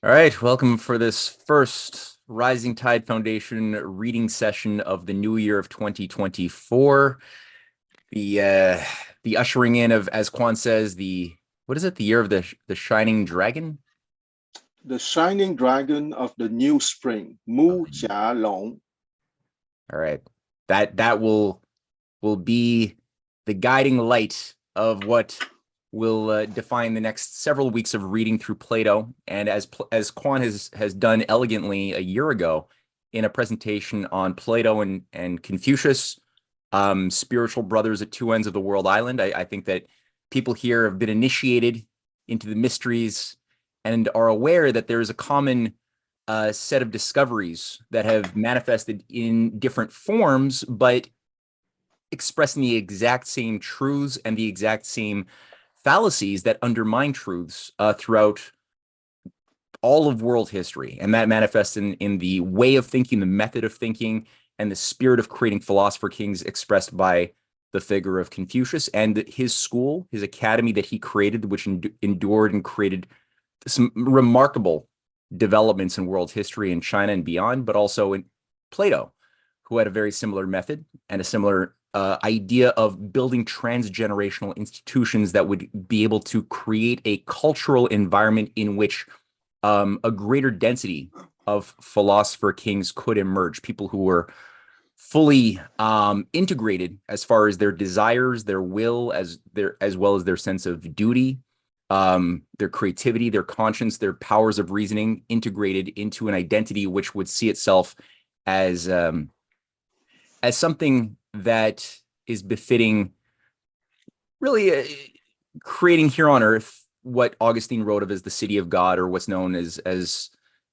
All right, welcome for this first Rising Tide Foundation reading session of the new year of 2024. The ushering in of, as Quan says, the what is it? The year of the Shining Dragon? The shining dragon of the new spring, Of Mu the Jia Long. All right. That will be the guiding light of what will define the next several weeks of reading through Plato. And as Quan has done elegantly a year ago in a presentation on Plato and Confucius, spiritual brothers at two ends of the world island, I think that people here have been initiated into the mysteries and are aware that there is a common set of discoveries that have manifested in different forms, but expressing the exact same truths and the exact same fallacies that undermine truths throughout all of world history. And that manifests in the way of thinking, the method of thinking, and the spirit of creating philosopher kings expressed by the figure of Confucius and his school, his academy that he created, which endured and created some remarkable developments in world history in China and beyond, but also in Plato, who had a very similar method and a similar idea of building transgenerational institutions that would be able to create a cultural environment in which a greater density of philosopher kings could emerge, people who were fully integrated as far as their desires, their will, as well as their sense of duty, their creativity, their conscience, their powers of reasoning integrated into an identity which would see itself as something that is befitting, really creating here on earth what Augustine wrote of as the city of God, or what's known as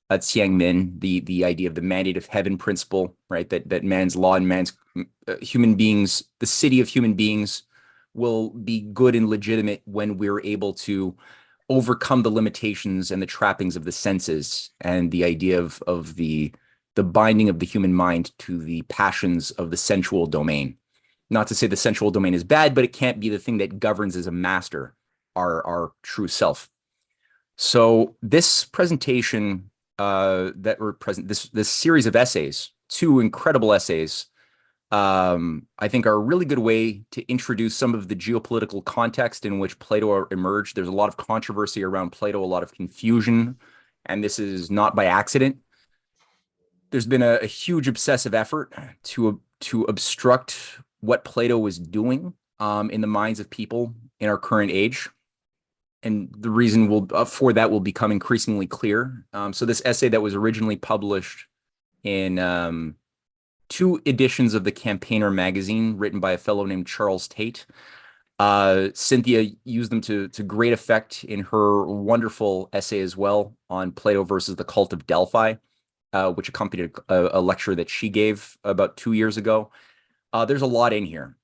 Qiangmin, the idea of the mandate of heaven principle, right? That man's law and man's human beings, the city of human beings, will be good and legitimate when we're able to overcome the limitations and the trappings of the senses, and the idea of the binding of the human mind to the passions of the sensual domain. Not to say the sensual domain is bad, but it can't be the thing that governs as a master our true self. So this presentation that we're present, this series of essays, two incredible essays, I think are a really good way to introduce some of the geopolitical context in which Plato emerged. There's a lot of controversy around Plato, a lot of confusion, and this is not by accident. There's been a huge obsessive effort to obstruct what Plato was doing in the minds of people in our current age. And the reason for that will become increasingly clear. So this essay that was originally published in two editions of the Campaigner magazine, written by a fellow named Charles Tate. Cynthia used them to great effect in her wonderful essay as well on Plato versus the cult of Delphi, which accompanied a lecture that she gave about 2 years ago. There's a lot in here.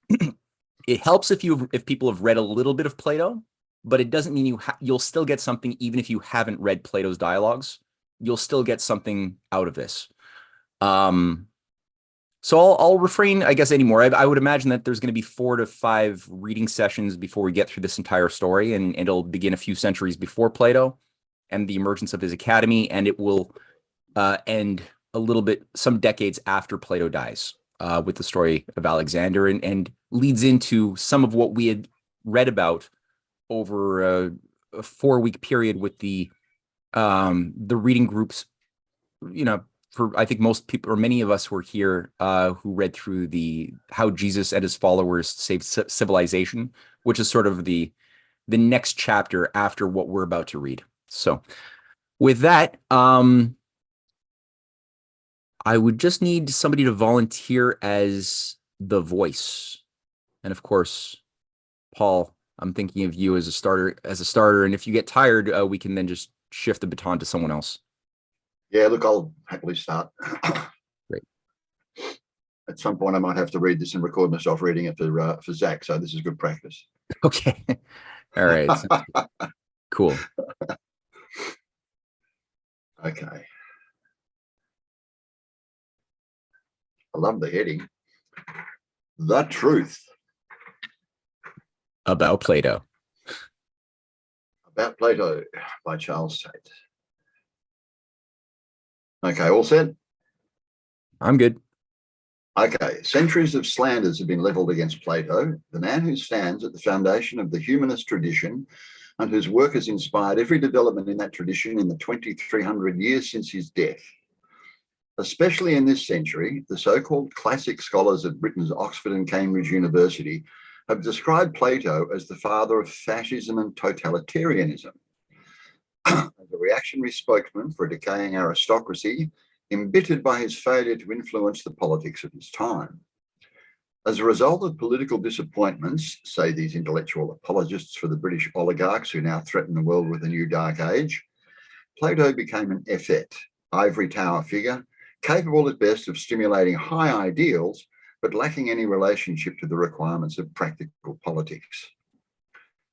It helps if people have read a little bit of Plato, but it doesn't mean you'll still get something even if you haven't read Plato's dialogues. You'll still get something out of this. So I'll refrain, I guess, anymore. I would imagine that there's going to be 4 to 5 reading sessions before we get through this entire story, and it'll begin a few centuries before Plato and the emergence of his academy, and it will end a little bit, some decades after Plato dies, with the story of Alexander, and leads into some of what we had read about over a 4-week period with the reading groups. For I think most people, or many of us, were here who read through the how Jesus and his followers saved civilization, which is sort of the next chapter after what we're about to read. So with that, I would just need somebody to volunteer as the voice. And of course, Paul, I'm thinking of you as a starter. And if you get tired, we can then just shift the baton to someone else. Yeah, look, I'll happily start. Great. At some point, I might have to read this and record myself reading it for Zach. So this is good practice. Okay. All right. Cool. Okay. I love the heading. The Truth About Plato. About Plato by Charles Tate. Okay, all set? I'm good. Okay, centuries of slanders have been leveled against Plato, the man who stands at the foundation of the humanist tradition and whose work has inspired every development in that tradition in the 2,300 years since his death. Especially in this century, the so-called classic scholars at Britain's Oxford and Cambridge University have described Plato as the father of fascism and totalitarianism. As a reactionary spokesman for a decaying aristocracy, embittered by his failure to influence the politics of his time. As a result of political disappointments, say these intellectual apologists for the British oligarchs who now threaten the world with a new dark age, Plato became an effete, ivory tower figure, capable at best of stimulating high ideals, but lacking any relationship to the requirements of practical politics.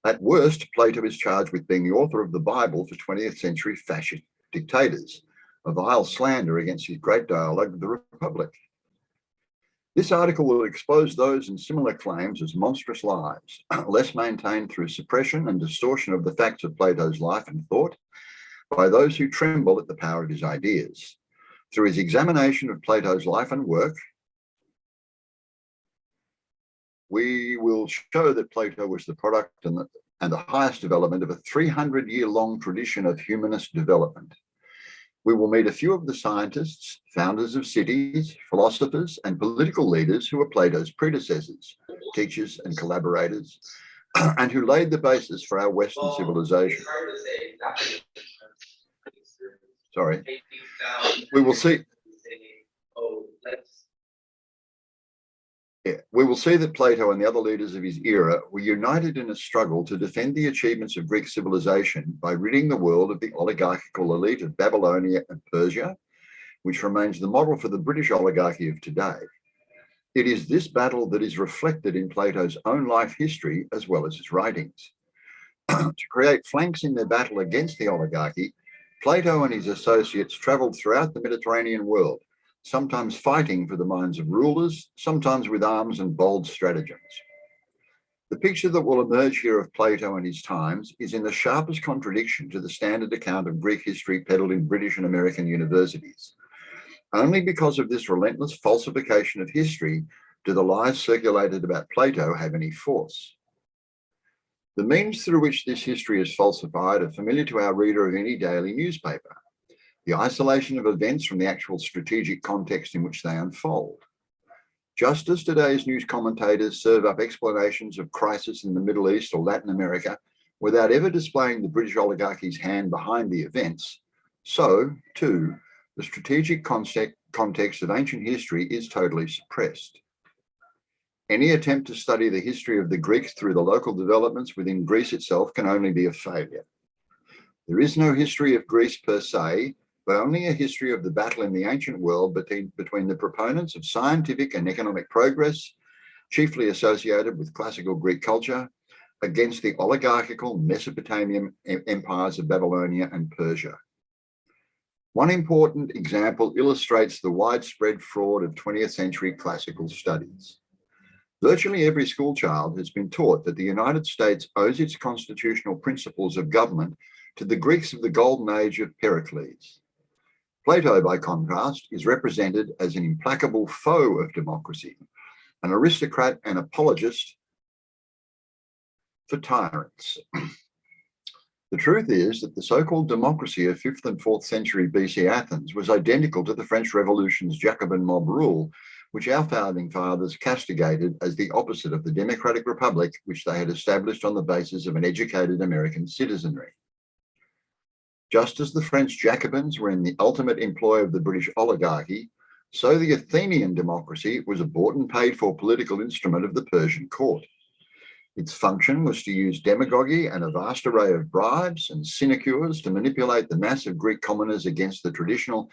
At worst, Plato is charged with being the author of the Bible for 20th century fascist dictators, a vile slander against his great dialogue, the Republic. This article will expose those and similar claims as monstrous lies, less maintained through suppression and distortion of the facts of Plato's life and thought by those who tremble at the power of his ideas. Through his examination of Plato's life and work, we will show that Plato was the product and the highest development of a 300-year-long tradition of humanist development. We will meet a few of the scientists, founders of cities, philosophers, and political leaders who were Plato's predecessors, teachers and collaborators, and who laid the basis for our Western civilization. Sorry. We will see. We will see that Plato and the other leaders of his era were united in a struggle to defend the achievements of Greek civilization by ridding the world of the oligarchical elite of Babylonia and Persia, which remains the model for the British oligarchy of today. It is this battle that is reflected in Plato's own life history as well as his writings. To create flanks in their battle against the oligarchy, Plato and his associates travelled throughout the Mediterranean world, sometimes fighting for the minds of rulers, sometimes with arms and bold stratagems. The picture that will emerge here of Plato and his times is in the sharpest contradiction to the standard account of Greek history peddled in British and American universities. Only because of this relentless falsification of history do the lies circulated about Plato have any force. The means through which this history is falsified are familiar to our reader of any daily newspaper. The isolation of events from the actual strategic context in which they unfold. Just as today's news commentators serve up explanations of crisis in the Middle East or Latin America without ever displaying the British oligarchy's hand behind the events, so, too, the strategic context of ancient history is totally suppressed. Any attempt to study the history of the Greeks through the local developments within Greece itself can only be a failure. There is no history of Greece per se, but only a history of the battle in the ancient world between the proponents of scientific and economic progress, chiefly associated with classical Greek culture, against the oligarchical Mesopotamian empires of Babylonia and Persia. One important example illustrates the widespread fraud of 20th century classical studies. Virtually every schoolchild has been taught that the United States owes its constitutional principles of government to the Greeks of the golden age of Pericles. Plato, by contrast, is represented as an implacable foe of democracy, an aristocrat and apologist for tyrants. The truth is that the so-called democracy of 5th and 4th century BC Athens was identical to the French Revolution's Jacobin mob rule, which our founding fathers castigated as the opposite of the democratic republic which they had established on the basis of an educated American citizenry. Just as the French Jacobins were in the ultimate employ of the British oligarchy, so the Athenian democracy was a bought and paid for political instrument of the Persian court. Its function was to use demagogy and a vast array of bribes and sinecures to manipulate the mass of Greek commoners against the traditional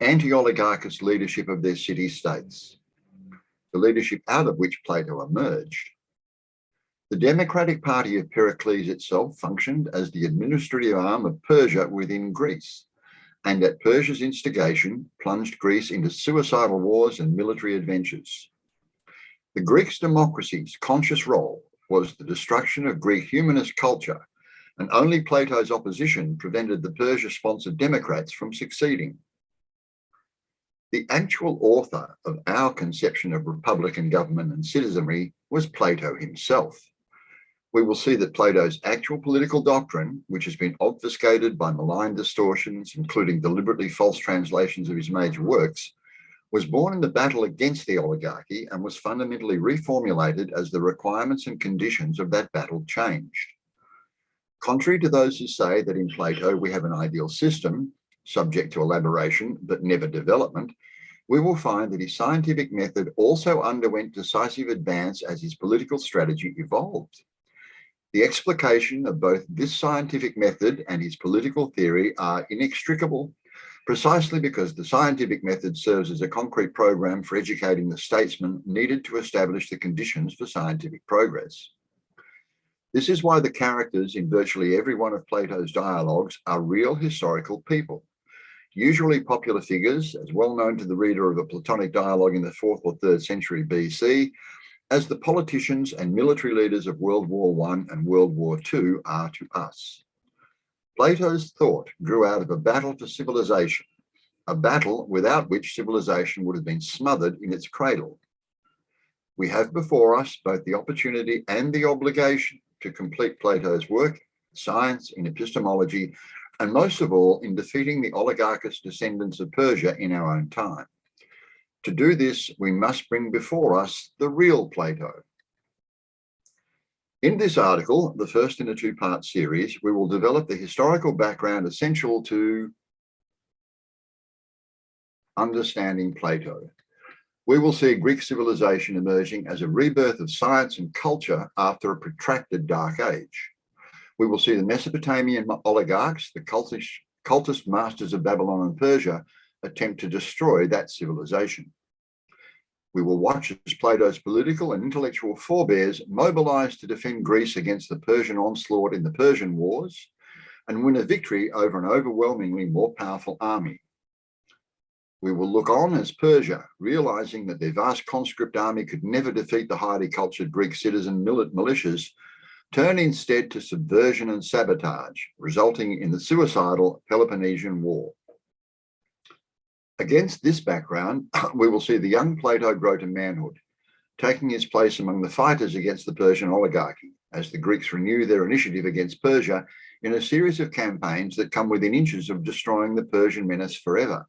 anti-oligarchist leadership of their city-states, the leadership out of which Plato emerged. The Democratic Party of Pericles itself functioned as the administrative arm of Persia within Greece, and at Persia's instigation plunged Greece into suicidal wars and military adventures. The Greek democracy's conscious role was the destruction of Greek humanist culture, and only Plato's opposition prevented the Persia-sponsored Democrats from succeeding. The actual author of our conception of republican government and citizenry was Plato himself. We will see that Plato's actual political doctrine, which has been obfuscated by malign distortions, including deliberately false translations of his major works, was born in the battle against the oligarchy and was fundamentally reformulated as the requirements and conditions of that battle changed. Contrary to those who say that in Plato we have an ideal system, subject to elaboration but never development, we will find that his scientific method also underwent decisive advance as his political strategy evolved. The explication of both this scientific method and his political theory are inextricable, precisely because the scientific method serves as a concrete program for educating the statesman needed to establish the conditions for scientific progress. This is why the characters in virtually every one of Plato's dialogues are real historical people, usually popular figures, as well known to the reader of a Platonic dialogue in the 4th or 3rd century BC, as the politicians and military leaders of World War I and World War II are to us. Plato's thought grew out of a battle for civilization, a battle without which civilization would have been smothered in its cradle. We have before us both the opportunity and the obligation to complete Plato's work, in science, in epistemology, and most of all in defeating the oligarchist descendants of Persia in our own time. To do this, we must bring before us the real Plato. In this article, the first in a two-part series, we will develop the historical background essential to understanding Plato. We will see Greek civilization emerging as a rebirth of science and culture after a protracted dark age. We will see the Mesopotamian oligarchs, the cultist masters of Babylon and Persia, attempt to destroy that civilization. We will watch as Plato's political and intellectual forebears mobilize to defend Greece against the Persian onslaught in the Persian Wars and win a victory over an overwhelmingly more powerful army. We will look on as Persia, realizing that their vast conscript army could never defeat the highly cultured Greek citizen militias, turn instead to subversion and sabotage, resulting in the suicidal Peloponnesian War. Against this background, we will see the young Plato grow to manhood, taking his place among the fighters against the Persian oligarchy, as the Greeks renew their initiative against Persia in a series of campaigns that come within inches of destroying the Persian menace forever.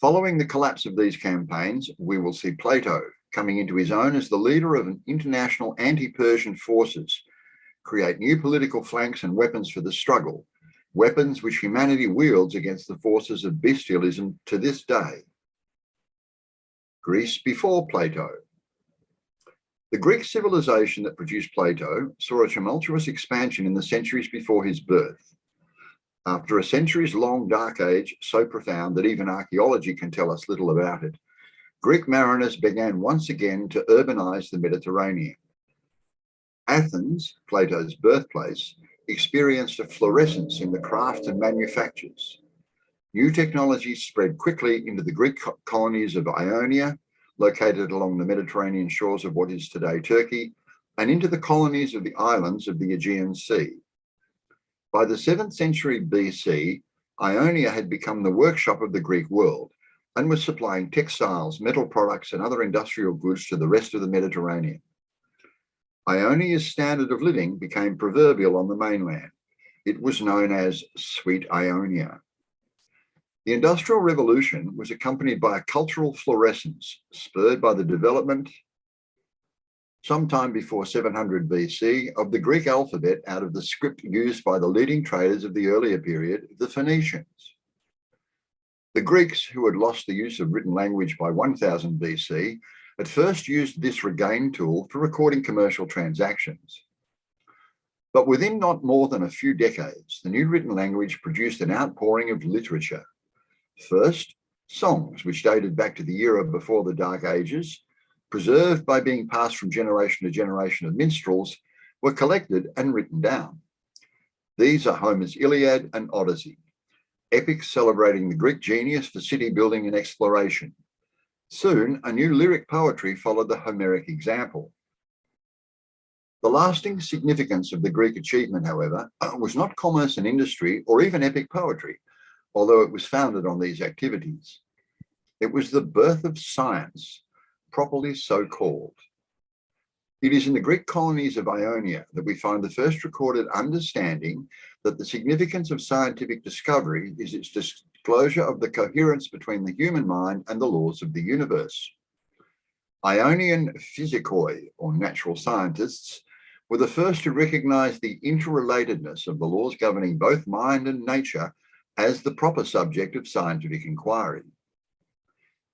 Following the collapse of these campaigns, we will see Plato coming into his own as the leader of an international anti-Persian forces, create new political flanks and weapons for the struggle, weapons which humanity wields against the forces of bestialism to this day. Greece before Plato. The Greek civilization that produced Plato saw a tumultuous expansion in the centuries before his birth. After a centuries-long dark age so profound that even archaeology can tell us little about it, Greek mariners began once again to urbanize the Mediterranean. Athens, Plato's birthplace, experienced a florescence in the crafts and manufactures. New technologies spread quickly into the Greek colonies of Ionia, located along the Mediterranean shores of what is today Turkey, and into the colonies of the islands of the Aegean Sea. By the 7th century BC, Ionia had become the workshop of the Greek world and was supplying textiles, metal products, and other industrial goods to the rest of the Mediterranean. Ionia's standard of living became proverbial on the mainland. It was known as Sweet Ionia. The Industrial Revolution was accompanied by a cultural florescence spurred by the development, sometime before 700 BC, of the Greek alphabet out of the script used by the leading traders of the earlier period, the Phoenicians. The Greeks, who had lost the use of written language by 1000 BC, at first used this regained tool for recording commercial transactions. But within not more than a few decades, the new written language produced an outpouring of literature. First, songs, which dated back to the era before the Dark Ages, preserved by being passed from generation to generation of minstrels, were collected and written down. These are Homer's Iliad and Odyssey, epics celebrating the Greek genius for city building and exploration. Soon, a new lyric poetry followed the Homeric example. The lasting significance of the Greek achievement, however, was not commerce and industry or even epic poetry, although it was founded on these activities. It was the birth of science, properly so called. It is in the Greek colonies of Ionia that we find the first recorded understanding that the significance of scientific discovery is its disclosure of the coherence between the human mind and the laws of the universe. Ionian physikoi, or natural scientists, were the first to recognize the interrelatedness of the laws governing both mind and nature as the proper subject of scientific inquiry.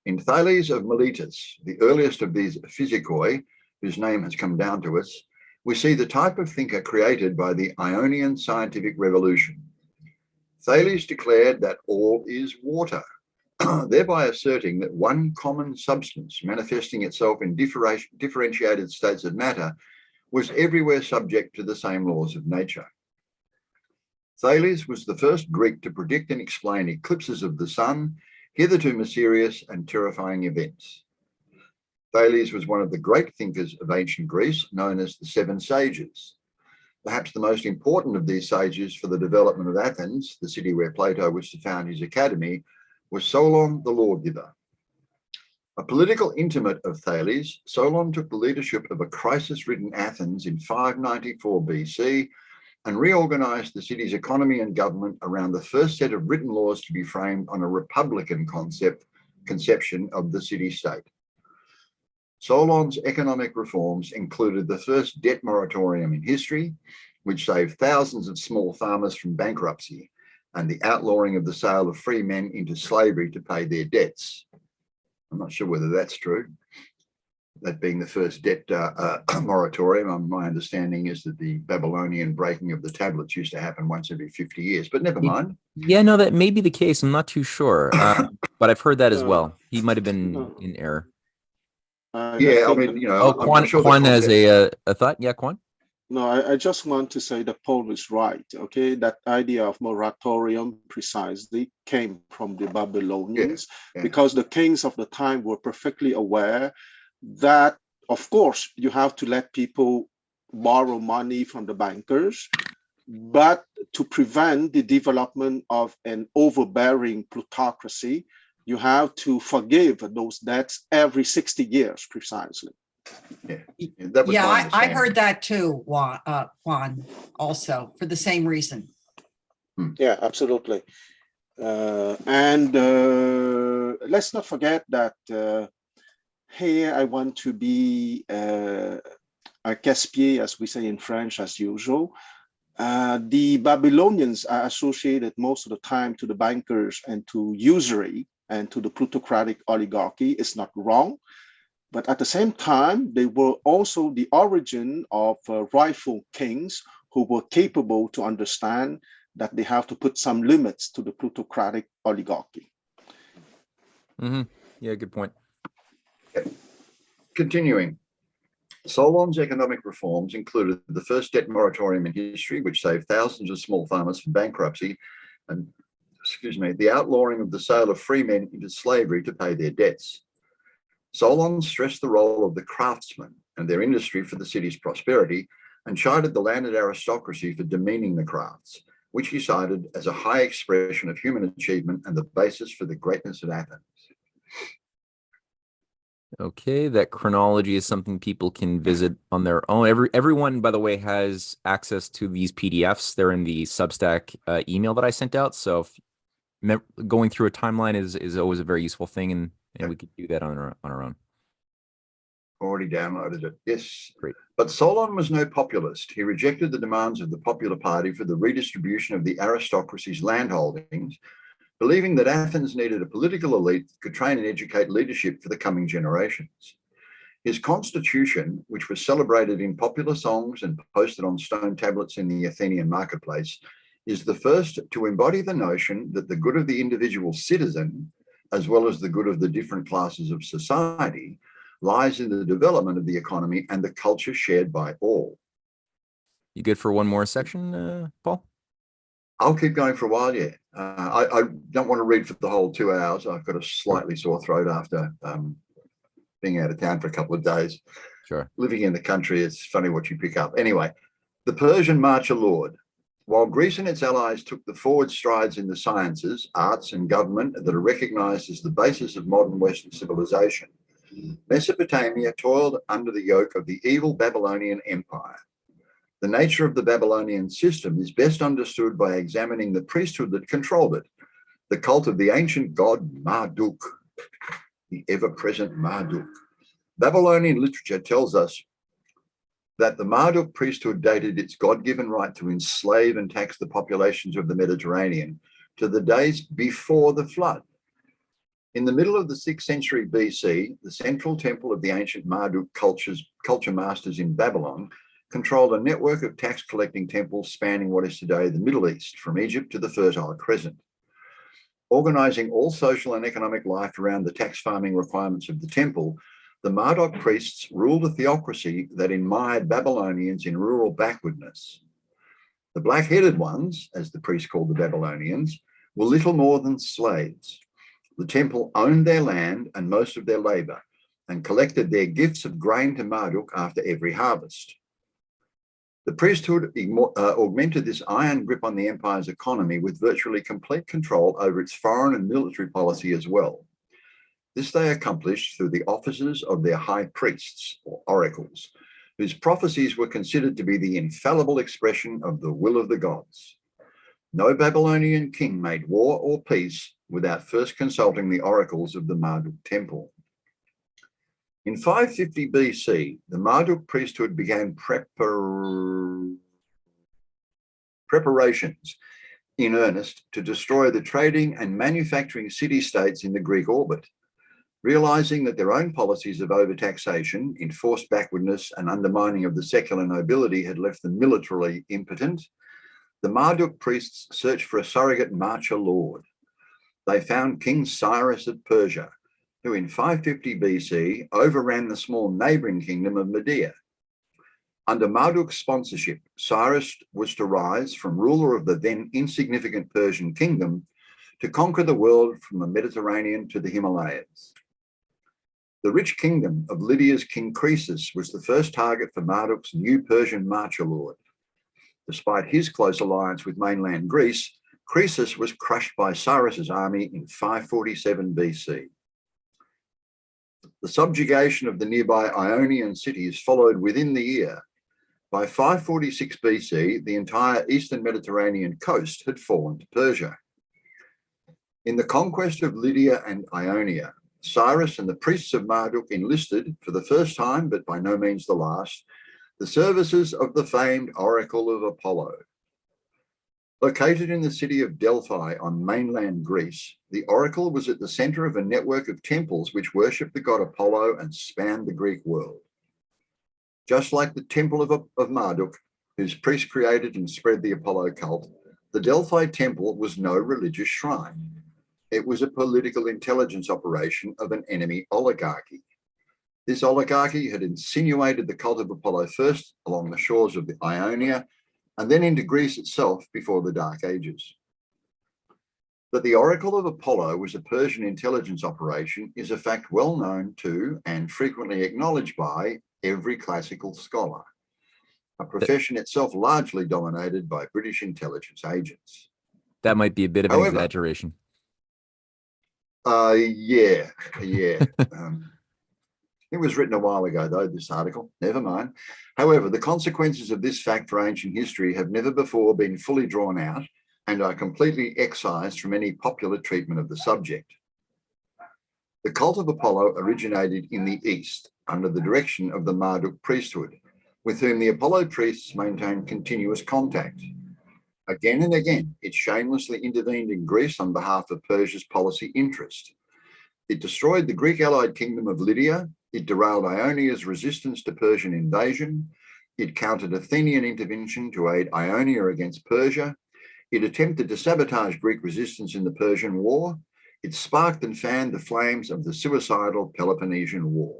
In Thales of Miletus, the earliest of these physikoi, whose name has come down to us, we see the type of thinker created by the Ionian scientific revolution. Thales declared that all is water, thereby asserting that one common substance manifesting itself in differentiated states of matter was everywhere subject to the same laws of nature. Thales was the first Greek to predict and explain eclipses of the sun, hitherto mysterious and terrifying events. Thales was one of the great thinkers of ancient Greece, known as the Seven Sages. Perhaps the most important of these sages for the development of Athens, the city where Plato was to found his academy, was Solon the lawgiver. A political intimate of Thales, Solon took the leadership of a crisis-ridden Athens in 594 BC and reorganized the city's economy and government around the first set of written laws to be framed on a republican conception of the city-state. Solon's economic reforms included the first debt moratorium in history, which saved thousands of small farmers from bankruptcy, and the outlawing of the sale of free men into slavery to pay their debts. I'm not sure whether that's true, that being the first debt moratorium. My understanding is that the Babylonian breaking of the tablets used to happen once every 50 years, but never mind. Yeah, no, that may be the case. I'm not too sure, but I've heard that as well. He might have been in error. Yeah, I mean, you know, Kwan, I'm sure Kwan has concept... a thought. Yeah, Kwan? No, I just want to say that Paul is right, okay? That idea of moratorium precisely came from the Babylonians, because the kings of the time were perfectly aware that, of course, you have to let people borrow money from the bankers, but to prevent the development of an overbearing plutocracy, you have to forgive those debts every 60 years precisely. Yeah, I heard that too, Juan, also for the same reason. Yeah, absolutely. And let's not forget that here I want to be a casse-pied, as we say in French, as usual. The Babylonians are associated most of the time to the bankers and to usury and to the plutocratic oligarchy. It's not wrong. But at the same time, they were also the origin of rightful kings who were capable to understand that they have to put some limits to the plutocratic oligarchy. Mm-hmm. Yeah, good point. Continuing, Solon's economic reforms included the first debt moratorium in history, which saved thousands of small farmers from bankruptcy, and, the outlawing of the sale of free men into slavery to pay their debts. Solon stressed the role of the craftsmen and their industry for the city's prosperity, and chided the landed aristocracy for demeaning the crafts, which he cited as a high expression of human achievement and the basis for the greatness of Athens. Okay, that chronology is something people can visit on their own. Everyone, by the way, has access to these PDFs. They're in the Substack email that I sent out. So going through a timeline is always a very useful thing, and we could do that on our own. Already downloaded it. Yes. Great. But Solon was no populist. He rejected the demands of the popular party for the redistribution of the aristocracy's landholdings, believing that Athens needed a political elite that could train and educate leadership for the coming generations. His constitution, which was celebrated in popular songs and posted on stone tablets in the Athenian marketplace, is the first to embody the notion that the good of the individual citizen, as well as the good of the different classes of society, lies in the development of the economy and the culture shared by all. You good for one more section, Paul? I'll keep going for a while, yeah. I don't want to read for the whole 2 hours. I've got a slightly sore throat after being out of town for a couple of days. Sure. Living in the country, it's funny what you pick up. Anyway, the Persian marcher lord. While Greece and its allies took the forward strides in the sciences, arts, and government that are recognized as the basis of modern Western civilization, Mesopotamia toiled under the yoke of the evil Babylonian Empire. The nature of the Babylonian system is best understood by examining the priesthood that controlled it, the cult of the ancient god Marduk, the ever-present Marduk. Babylonian literature tells us that the Marduk priesthood dated its God-given right to enslave and tax the populations of the Mediterranean to the days before the flood. In the middle of the 6th century BC, the central temple of the ancient Marduk culture masters in Babylon controlled a network of tax-collecting temples spanning what is today the Middle East, from Egypt to the Fertile Crescent. Organizing all social and economic life around the tax farming requirements of the temple, the Marduk priests ruled a theocracy that admired Babylonians in rural backwardness. The black-headed ones, as the priests called the Babylonians, were little more than slaves. The temple owned their land and most of their labor, and collected their gifts of grain to Marduk after every harvest. The priesthood augmented this iron grip on the empire's economy with virtually complete control over its foreign and military policy as well. This they accomplished through the offices of their high priests, or oracles, whose prophecies were considered to be the infallible expression of the will of the gods. No Babylonian king made war or peace without first consulting the oracles of the Marduk temple. In 550 BC, the Marduk priesthood began preparations in earnest to destroy the trading and manufacturing city-states in the Greek orbit. Realizing that their own policies of overtaxation, enforced backwardness, and undermining of the secular nobility had left them militarily impotent, the Marduk priests searched for a surrogate marcher lord. They found King Cyrus of Persia, who in 550 BC overran the small neighboring kingdom of Media. Under Marduk's sponsorship, Cyrus was to rise from ruler of the then insignificant Persian kingdom to conquer the world from the Mediterranean to the Himalayas. The rich kingdom of Lydia's King Croesus was the first target for Marduk's new Persian marcher lord. Despite his close alliance with mainland Greece, Croesus was crushed by Cyrus's army in 547 BC. The subjugation of the nearby Ionian cities followed within the year. By 546 BC, the entire eastern Mediterranean coast had fallen to Persia. In the conquest of Lydia and Ionia, Cyrus and the priests of Marduk enlisted, for the first time, but by no means the last, the services of the famed Oracle of Apollo. Located in the city of Delphi on mainland Greece, the oracle was at the center of a network of temples which worshipped the god Apollo and spanned the Greek world. Just like the temple of Marduk, whose priests created and spread the Apollo cult, the Delphi temple was no religious shrine. It was a political intelligence operation of an enemy oligarchy. This oligarchy had insinuated the cult of Apollo first along the shores of the Ionia, and then into Greece itself before the Dark Ages. That the Oracle of Apollo was a Persian intelligence operation is a fact well known to and frequently acknowledged by every classical scholar, a profession itself largely dominated by British intelligence agents. That might be a bit of an exaggeration. Yeah. It was written a while ago, though, this article. Never mind. However, the consequences of this fact for ancient history have never before been fully drawn out and are completely excised from any popular treatment of the subject. The cult of Apollo originated in the East under the direction of the Marduk priesthood, with whom the Apollo priests maintained continuous contact. Again and again, it shamelessly intervened in Greece on behalf of Persia's policy interest. It destroyed the Greek allied kingdom of Lydia. It derailed Ionia's resistance to Persian invasion. It countered Athenian intervention to aid Ionia against Persia. It attempted to sabotage Greek resistance in the Persian War. It sparked and fanned the flames of the suicidal Peloponnesian War.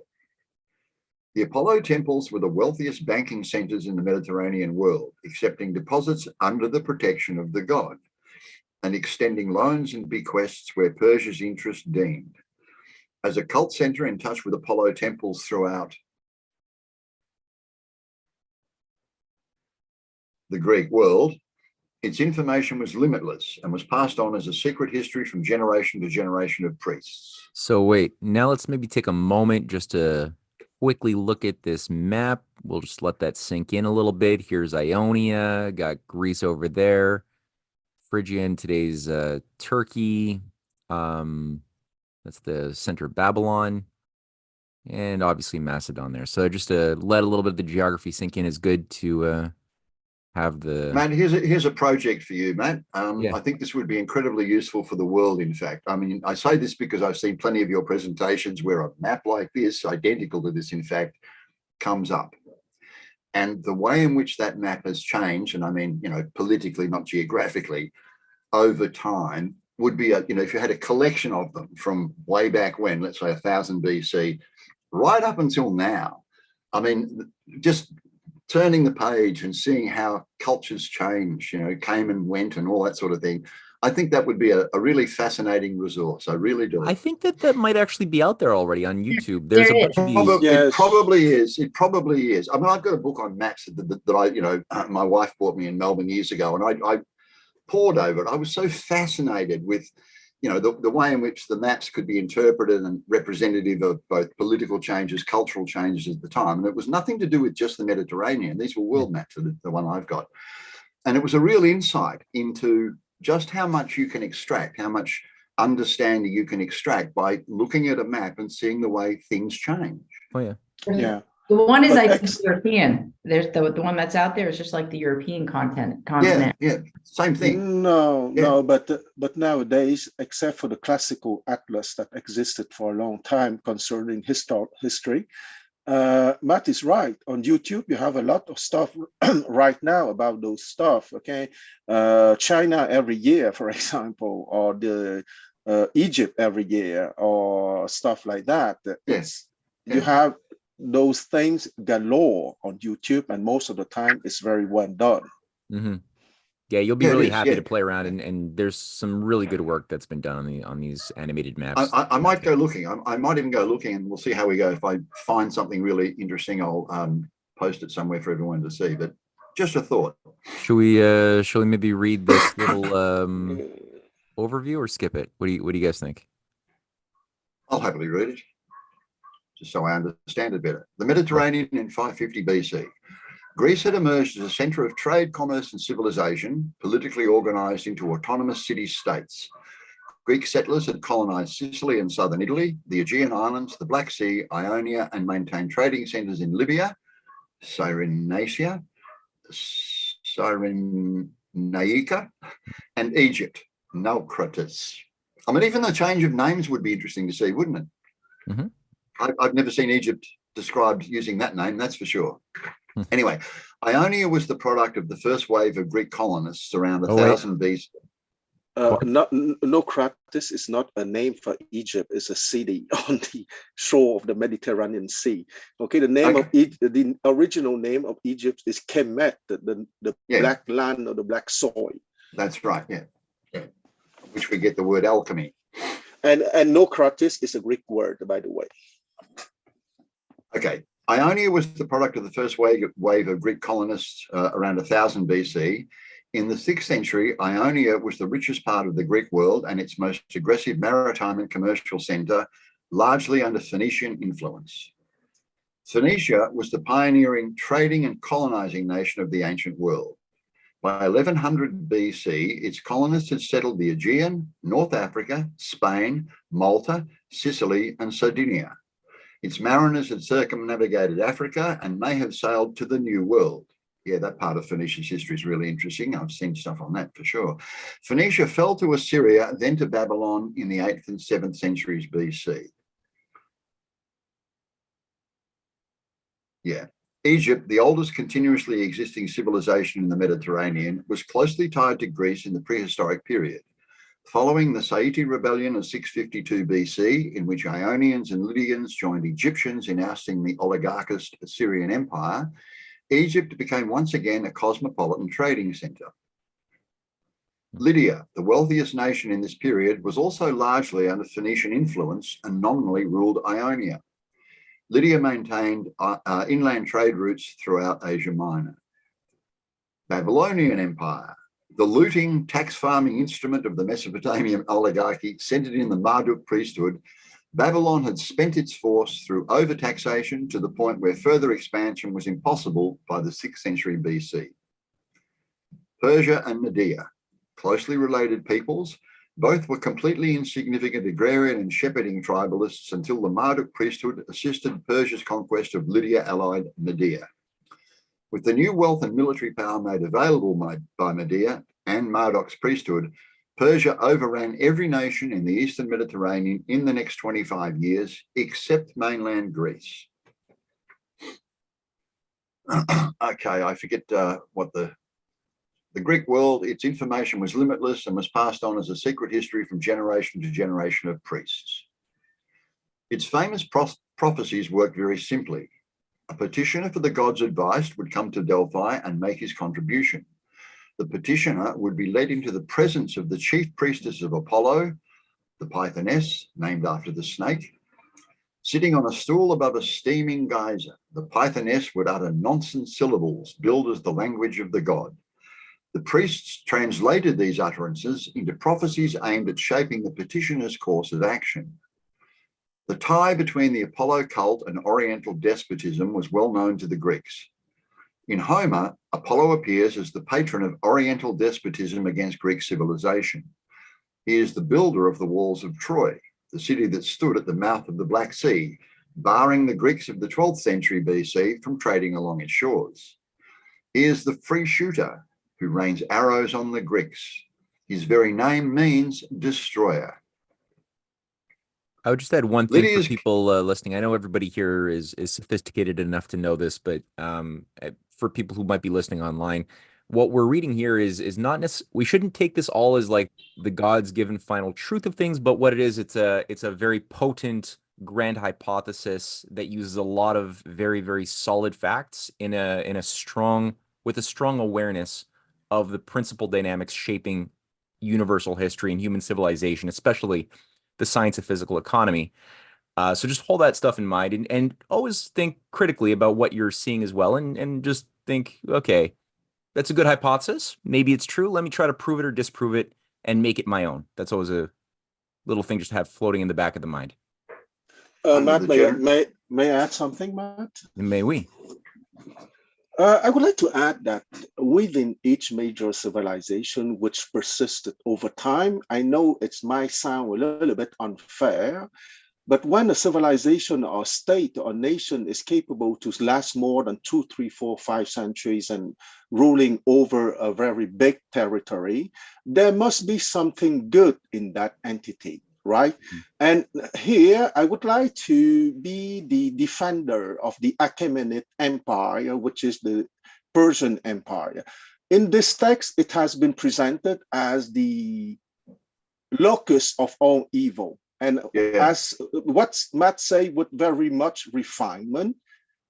The Apollo temples were the wealthiest banking centers in the Mediterranean world, accepting deposits under the protection of the god and extending loans and bequests where Persia's interest deemed. As a cult center in touch with Apollo temples throughout the Greek world, Its information was limitless and was passed on as a secret history from generation to generation of priests. So wait, now let's maybe take a moment just to quickly look at this map. We'll just let that sink in a little bit. Here's Ionia, got Greece over there, Phrygia in today's Turkey. That's the center of Babylon, and obviously Macedon there. So just to let a little bit of the geography sink in is good to have the... Matt, here's a project for you, Matt. Yeah. I think this would be incredibly useful for the world, in fact. I mean, I say this because I've seen plenty of your presentations where a map like this, identical to this, in fact, comes up. And the way in which that map has changed, and I mean, you know, politically, not geographically, over time, would be, if you had a collection of them from way back when, let's say 1000 BC, right up until now. I mean, just turning the page and seeing how cultures change, came and went and all that sort of thing. I think that would be a really fascinating resource. I really do. I think that might actually be out there already on YouTube. There's a bunch of these. It probably is. It probably is. I mean, I've got a book on maps that I, my wife bought me in Melbourne years ago, and I pored over it. I was so fascinated with, the way in which the maps could be interpreted and representative of both political changes, cultural changes at the time. And it was nothing to do with just the Mediterranean. These were world maps, the one I've got. And it was a real insight into just how much you can extract, how much understanding you can extract by looking at a map and seeing the way things change. Oh, yeah. Yeah. The one is like European. There's the one that's out there is just like the European continent. Yeah, same thing. No, but nowadays, except for the classical atlas that existed for a long time concerning history, Matt is right. On YouTube, you have a lot of stuff right now about those stuff. Okay, China every year, for example, or the Egypt every year, or stuff like that. Yes, you have those things galore on YouTube, and most of the time it's very well done. Mm-hmm. Yeah, you'll be really happy to play around, and there's some really good work that's been done on these animated maps. I might go looking. I might even go looking, and we'll see how we go. If I find something really interesting, I'll post it somewhere for everyone to see. But just a thought. Should we maybe read this little overview or skip it? What do you guys think? I'll happily read it, just so I understand it better. The Mediterranean in 550 BC. Greece had emerged as a centre of trade, commerce and civilization, politically organised into autonomous city-states. Greek settlers had colonised Sicily and southern Italy, the Aegean Islands, the Black Sea, Ionia, and maintained trading centres in Libya, Cyrenaica, and Egypt, Naucratis. I mean, even the change of names would be interesting to see, wouldn't it? Mm-hmm. I've never seen Egypt described using that name, that's for sure. Anyway, Ionia was the product of the first wave of Greek colonists around 1000 BC. Naucratis is not a name for Egypt. It's a city on the shore of the Mediterranean Sea. Okay, the name of the original name of Egypt is Kemet, the black land or the black soil. That's right, yeah. Which we get the word alchemy. And Naucratis is a Greek word, by the way. Okay, Ionia was the product of the first wave of Greek colonists around 1000 BC. In the 6th century, Ionia was the richest part of the Greek world and its most aggressive maritime and commercial centre, largely under Phoenician influence. Phoenicia was the pioneering trading and colonising nation of the ancient world. By 1100 BC, its colonists had settled the Aegean, North Africa, Spain, Malta, Sicily, and Sardinia. Its mariners had circumnavigated Africa and may have sailed to the New World. Yeah, that part of Phoenicia's history is really interesting. I've seen stuff on that for sure. Phoenicia fell to Assyria, then to Babylon in the 8th and 7th centuries BC. Yeah. Egypt, the oldest continuously existing civilization in the Mediterranean, was closely tied to Greece in the prehistoric period. Following the Saite rebellion of 652 BC, in which Ionians and Lydians joined Egyptians in ousting the oligarchist Assyrian Empire, Egypt became once again a cosmopolitan trading centre. Lydia, the wealthiest nation in this period, was also largely under Phoenician influence and nominally ruled Ionia. Lydia maintained inland trade routes throughout Asia Minor. Babylonian Empire. The looting, tax farming instrument of the Mesopotamian oligarchy centered in the Marduk priesthood, Babylon had spent its force through overtaxation to the point where further expansion was impossible by the 6th century BC. Persia and Media, closely related peoples, both were completely insignificant agrarian and shepherding tribalists until the Marduk priesthood assisted Persia's conquest of Lydia-allied Media. With the new wealth and military power made available by Media and Marduk's priesthood, Persia overran every nation in the Eastern Mediterranean in the next 25 years, except mainland Greece. Okay, I forget what the Greek world, its information was limitless and was passed on as a secret history from generation to generation of priests. Its famous prophecies worked very simply. A petitioner for the gods' advice would come to Delphi and make his contribution. The petitioner would be led into the presence of the chief priestess of Apollo, the Pythoness, named after the snake. Sitting on a stool above a steaming geyser, the Pythoness would utter nonsense syllables billed as the language of the god. The priests translated these utterances into prophecies aimed at shaping the petitioner's course of action. The tie between the Apollo cult and Oriental despotism was well known to the Greeks. In Homer, Apollo appears as the patron of Oriental despotism against Greek civilization. He is the builder of the walls of Troy, the city that stood at the mouth of the Black Sea, barring the Greeks of the 12th century BC from trading along its shores. He is the free shooter who rains arrows on the Greeks. His very name means destroyer. I would just add one thing Lydia's for people listening. I know everybody here is sophisticated enough to know this, but for people who might be listening online, what we're reading here is not necessarily, we shouldn't take this all as like the God's given final truth of things, but what it is, it's a very potent grand hypothesis that uses a lot of very, very solid facts with a strong awareness of the principal dynamics shaping universal history and human civilization, especially the science of physical economy. So just hold that stuff in mind and always think critically about what you're seeing as well. And just think, okay, that's a good hypothesis. Maybe it's true. Let me try to prove it or disprove it and make it my own. That's always a little thing just to have floating in the back of the mind. Matt, may I add something, Matt? May we? I would like to add that within each major civilization which persisted over time, I know it might sound a little bit unfair, but when a civilization or state or nation is capable to last more than 2, 3, 4, 5 centuries and ruling over a very big territory, there must be something good in that entity. Right. And here I would like to be the defender of the Achaemenid Empire, which is the Persian Empire. In this text, it has been presented as the locus of all evil. And as what Matt say with very much refinement,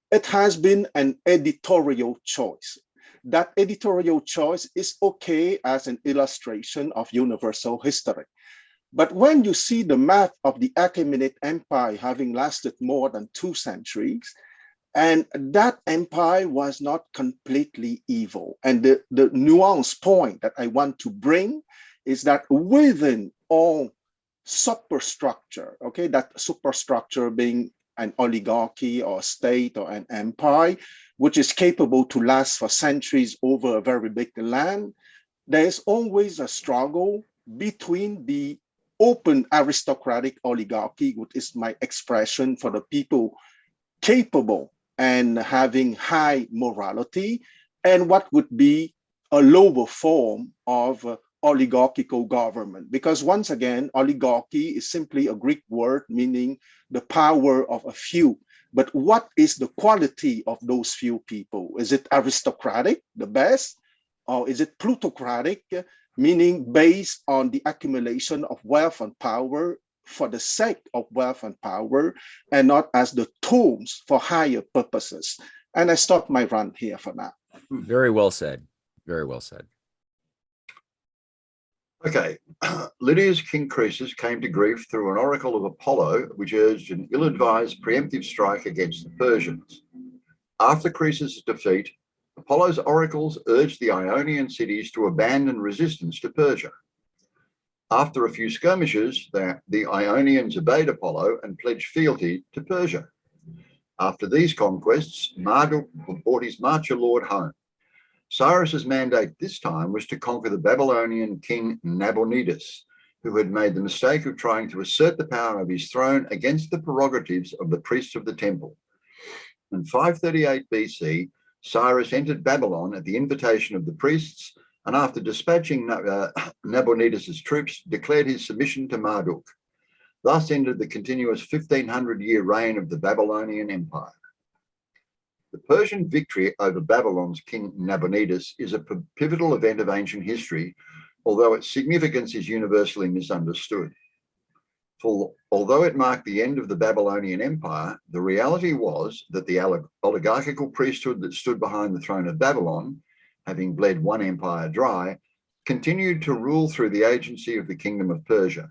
it has been an editorial choice. That editorial choice is okay as an illustration of universal history. But when you see the math of the Achaemenid Empire having lasted more than 2 centuries, and that empire was not completely evil. And the nuance point that I want to bring is that within all superstructure, okay, that superstructure being an oligarchy or state or an empire, which is capable to last for centuries over a very big land, there is always a struggle between the open aristocratic oligarchy, which is my expression for the people capable and having high morality, and what would be a lower form of oligarchical government. Because once again, oligarchy is simply a Greek word meaning the power of a few. But what is the quality of those few people? Is it aristocratic, the best? Or is it plutocratic, meaning based on the accumulation of wealth and power for the sake of wealth and power, and not as the tools for higher purposes? And I stop my rant here for now. Very well said. Very well said. Okay, Lydia's king Croesus came to grief through an oracle of Apollo, which urged an ill-advised preemptive strike against the Persians. After Croesus' defeat, Apollo's oracles urged the Ionian cities to abandon resistance to Persia. After a few skirmishes, the Ionians obeyed Apollo and pledged fealty to Persia. After these conquests, Marduk brought his marcher lord home. Cyrus's mandate this time was to conquer the Babylonian king Nabonidus, who had made the mistake of trying to assert the power of his throne against the prerogatives of the priests of the temple. In 538 BC, Cyrus entered Babylon at the invitation of the priests, and after dispatching Nabonidus' troops, declared his submission to Marduk. Thus ended the continuous 1500-year reign of the Babylonian Empire. The Persian victory over Babylon's king Nabonidus is a pivotal event of ancient history, although its significance is universally misunderstood. For although it marked the end of the Babylonian Empire, the reality was that the oligarchical priesthood that stood behind the throne of Babylon, having bled one empire dry, continued to rule through the agency of the kingdom of Persia.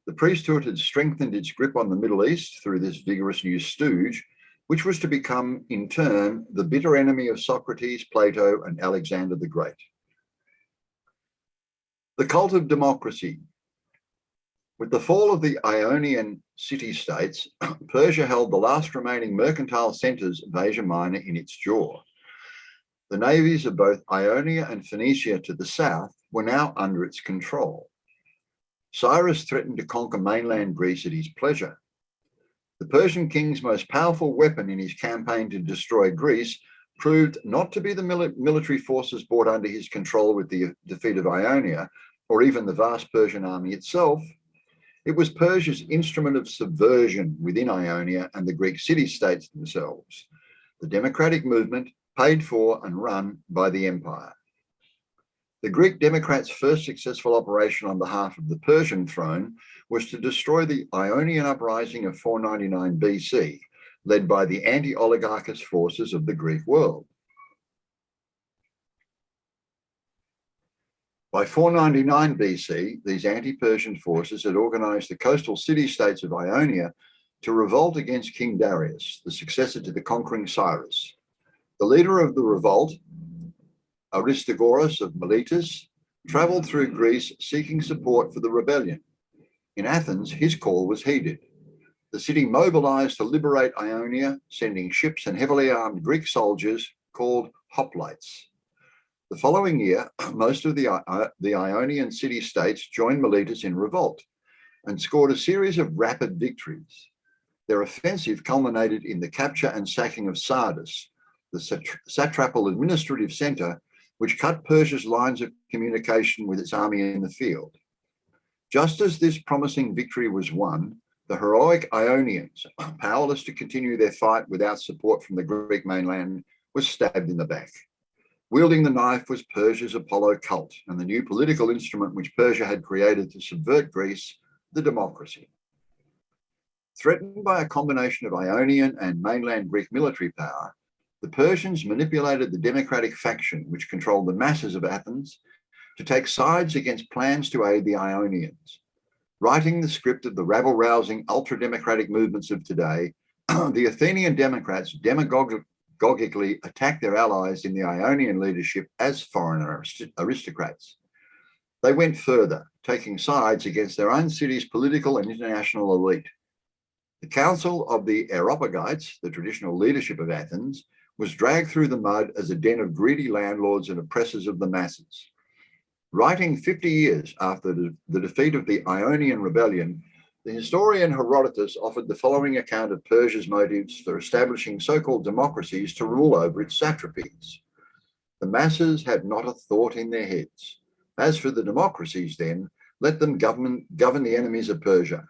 The priesthood had strengthened its grip on the Middle East through this vigorous new stooge, which was to become, in turn, the bitter enemy of Socrates, Plato, and Alexander the Great. The cult of democracy. With the fall of the Ionian city-states, Persia held the last remaining mercantile centres of Asia Minor in its jaw. The navies of both Ionia and Phoenicia to the south were now under its control. Cyrus threatened to conquer mainland Greece at his pleasure. The Persian king's most powerful weapon in his campaign to destroy Greece proved not to be the military forces brought under his control with the defeat of Ionia, or even the vast Persian army itself. It was Persia's instrument of subversion within Ionia and the Greek city-states themselves, the democratic movement paid for and run by the empire. The Greek democrats' first successful operation on behalf of the Persian throne was to destroy the Ionian uprising of 499 BC, led by the anti-oligarchist forces of the Greek world. By 499 BC, these anti-Persian forces had organized the coastal city-states of Ionia to revolt against King Darius, the successor to the conquering Cyrus. The leader of the revolt, Aristagoras of Miletus, traveled through Greece seeking support for the rebellion. In Athens, his call was heeded. The city mobilized to liberate Ionia, sending ships and heavily armed Greek soldiers called hoplites. The following year, most of the Ionian city-states joined Miletus in revolt and scored a series of rapid victories. Their offensive culminated in the capture and sacking of Sardis, the satrapal administrative center, which cut Persia's lines of communication with its army in the field. Just as this promising victory was won, the heroic Ionians, powerless to continue their fight without support from the Greek mainland, were stabbed in the back. Wielding the knife was Persia's Apollo cult and the new political instrument which Persia had created to subvert Greece, the democracy. Threatened by a combination of Ionian and mainland Greek military power, the Persians manipulated the democratic faction which controlled the masses of Athens to take sides against plans to aid the Ionians. Writing the script of the rabble-rousing ultra-democratic movements of today, the Athenian Democrats demagogically attacked their allies in the Ionian leadership as foreign aristocrats. They went further, taking sides against their own city's political and international elite. The Council of the Areopagites, the traditional leadership of Athens, was dragged through the mud as a den of greedy landlords and oppressors of the masses. Writing 50 years after the defeat of the Ionian rebellion, the historian Herodotus offered the following account of Persia's motives for establishing so-called democracies to rule over its satrapies. The masses had not a thought in their heads. As for the democracies, then, let them govern the enemies of Persia,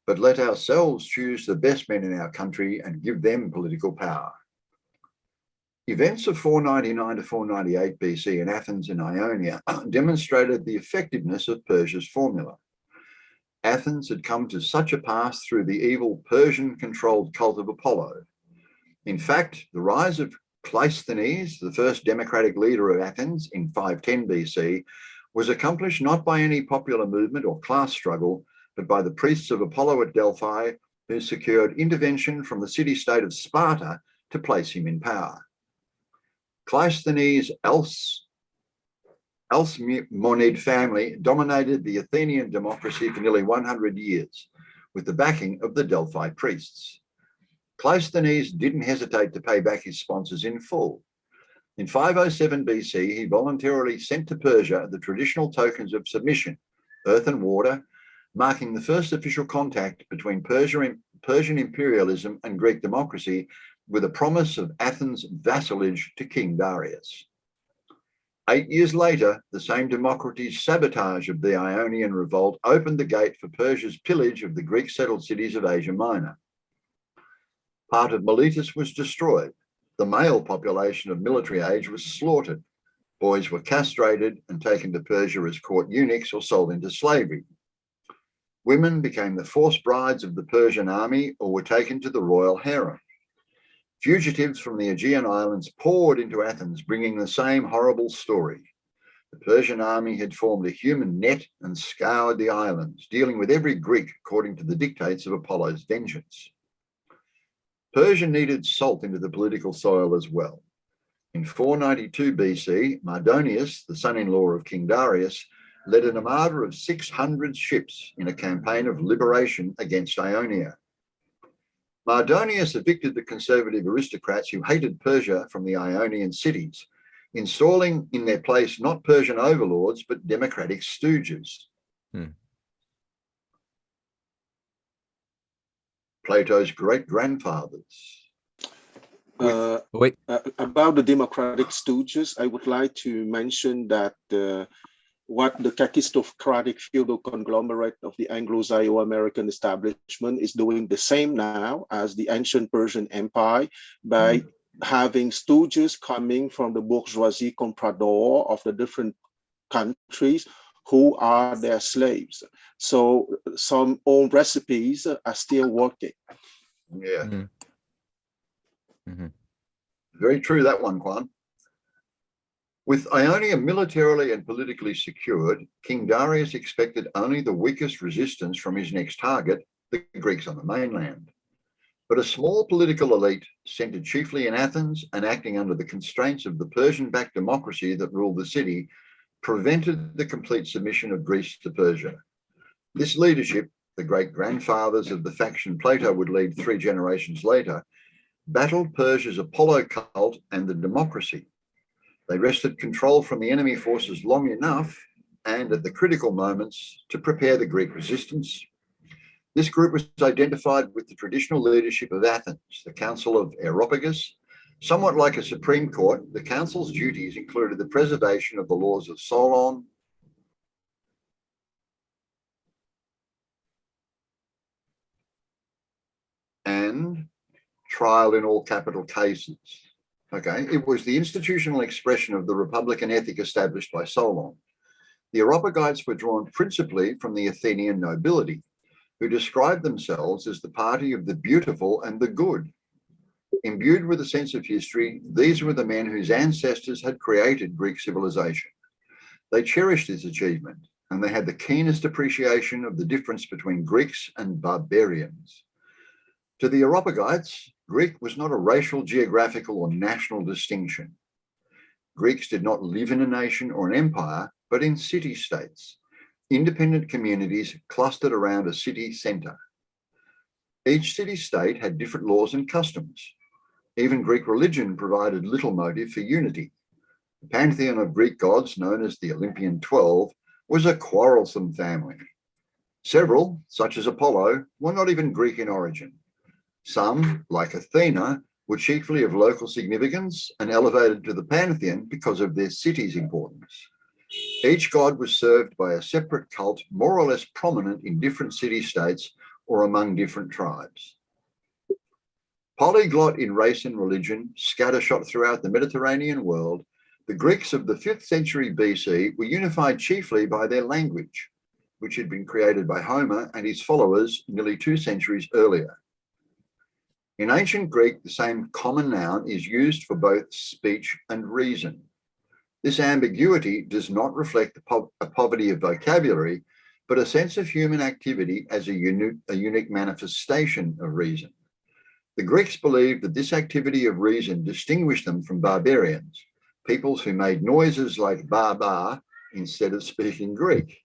but let ourselves choose the best men in our country and give them political power. Events of 499 to 498 BC in Athens and Ionia demonstrated the effectiveness of Persia's formula. Athens had come to such a pass through the evil Persian-controlled cult of Apollo. In fact, the rise of Cleisthenes, the first democratic leader of Athens in 510 BC, was accomplished not by any popular movement or class struggle, but by the priests of Apollo at Delphi, who secured intervention from the city-state of Sparta to place him in power. Cleisthenes' Alcmeonid family dominated the Athenian democracy for nearly 100 years, with the backing of the Delphi priests. Cleisthenes didn't hesitate to pay back his sponsors in full. In 507 BC, he voluntarily sent to Persia the traditional tokens of submission, earth and water, marking the first official contact between Persian imperialism and Greek democracy, with a promise of Athens' vassalage to King Darius. 8 years later, the same democracy's sabotage of the Ionian revolt opened the gate for Persia's pillage of the Greek-settled cities of Asia Minor. Part of Miletus was destroyed. The male population of military age was slaughtered. Boys were castrated and taken to Persia as court eunuchs or sold into slavery. Women became the forced brides of the Persian army or were taken to the royal harem. Fugitives from the Aegean islands poured into Athens, bringing the same horrible story. The Persian army had formed a human net and scoured the islands, dealing with every Greek according to the dictates of Apollo's vengeance. Persia needed salt into the political soil as well. In 492 BC, Mardonius, the son-in-law of King Darius, led an armada of 600 ships in a campaign of liberation against Ionia. Mardonius evicted the conservative aristocrats who hated Persia from the Ionian cities, installing in their place not Persian overlords, but democratic stooges. Plato's great-grandfathers. About the democratic stooges, I would like to mention that what the kakistocratic feudal conglomerate of the Anglo-Sino-American establishment is doing the same now as the ancient Persian Empire by having stooges coming from the bourgeoisie comprador of the different countries who are their slaves. So some old recipes are still working. Yeah. Very true, that one, Quan. With Ionia militarily and politically secured, King Darius expected only the weakest resistance from his next target, the Greeks on the mainland. But a small political elite, centered chiefly in Athens and acting under the constraints of the Persian-backed democracy that ruled the city, prevented the complete submission of Greece to Persia. This leadership, the great-grandfathers of the faction Plato would lead 3 generations later, battled Persia's Apollo cult and the democracy. They wrested control from the enemy forces long enough and at the critical moments to prepare the Greek resistance. This group was identified with the traditional leadership of Athens, the Council of Areopagus. Somewhat like a Supreme Court, the council's duties included the preservation of the laws of Solon, and trial in all capital cases. Okay, it was the institutional expression of the Republican ethic established by Solon. The Areopagites were drawn principally from the Athenian nobility, who described themselves as the party of the beautiful and the good. Imbued with a sense of history, these were the men whose ancestors had created Greek civilization. They cherished this achievement, and they had the keenest appreciation of the difference between Greeks and barbarians. To the Areopagites, Greek was not a racial, geographical, or national distinction. Greeks did not live in a nation or an empire, but in city-states, independent communities clustered around a city centre. Each city-state had different laws and customs. Even Greek religion provided little motive for unity. The pantheon of Greek gods, known as the Olympian 12, was a quarrelsome family. Several, such as Apollo, were not even Greek in origin. Some, like Athena, were chiefly of local significance and elevated to the pantheon because of their city's importance. Each god was served by a separate cult, more or less prominent in different city-states or among different tribes. Polyglot in race and religion, scattershot throughout the Mediterranean world, the Greeks of the 5th century BC were unified chiefly by their language, which had been created by Homer and his followers nearly 2 centuries earlier. In ancient Greek, the same common noun is used for both speech and reason. This ambiguity does not reflect a poverty of vocabulary, but a sense of human activity as a unique manifestation of reason. The Greeks believed that this activity of reason distinguished them from barbarians, peoples who made noises like ba ba instead of speaking Greek.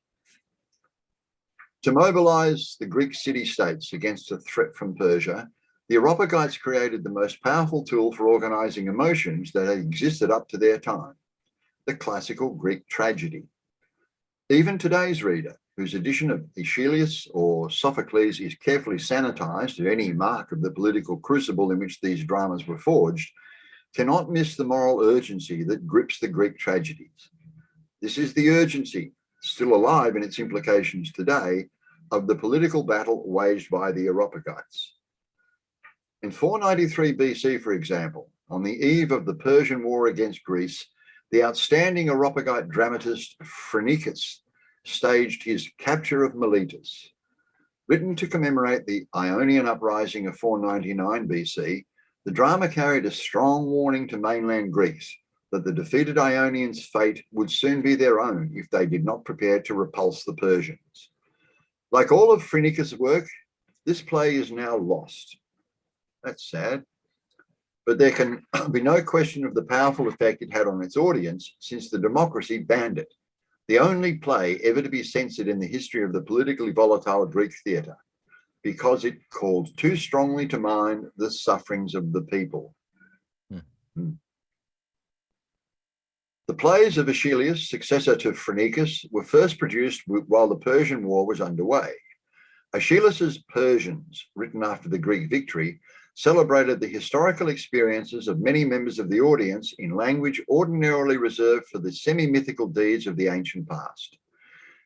To mobilize the Greek city-states against a threat from Persia, the Areopagites created the most powerful tool for organizing emotions that had existed up to their time, the classical Greek tragedy. Even today's reader, whose edition of Aeschylus or Sophocles is carefully sanitized of any mark of the political crucible in which these dramas were forged, cannot miss the moral urgency that grips the Greek tragedies. This is the urgency, still alive in its implications today, of the political battle waged by the Areopagites. In 493 BC, for example, on the eve of the Persian War against Greece, the outstanding Areopagite dramatist Phrynichus staged his capture of Miletus. Written to commemorate the Ionian uprising of 499 BC, the drama carried a strong warning to mainland Greece that the defeated Ionians' fate would soon be their own if they did not prepare to repulse the Persians. Like all of Phrynichus' work, this play is now lost. That's sad. But there can be no question of the powerful effect it had on its audience, since the democracy banned it, the only play ever to be censored in the history of the politically volatile Greek theatre, because it called too strongly to mind the sufferings of the people. The plays of Aeschylus, successor to Phrynichus, were first produced while the Persian War was underway. Aeschylus's Persians, written after the Greek victory, celebrated the historical experiences of many members of the audience in language ordinarily reserved for the semi-mythical deeds of the ancient past.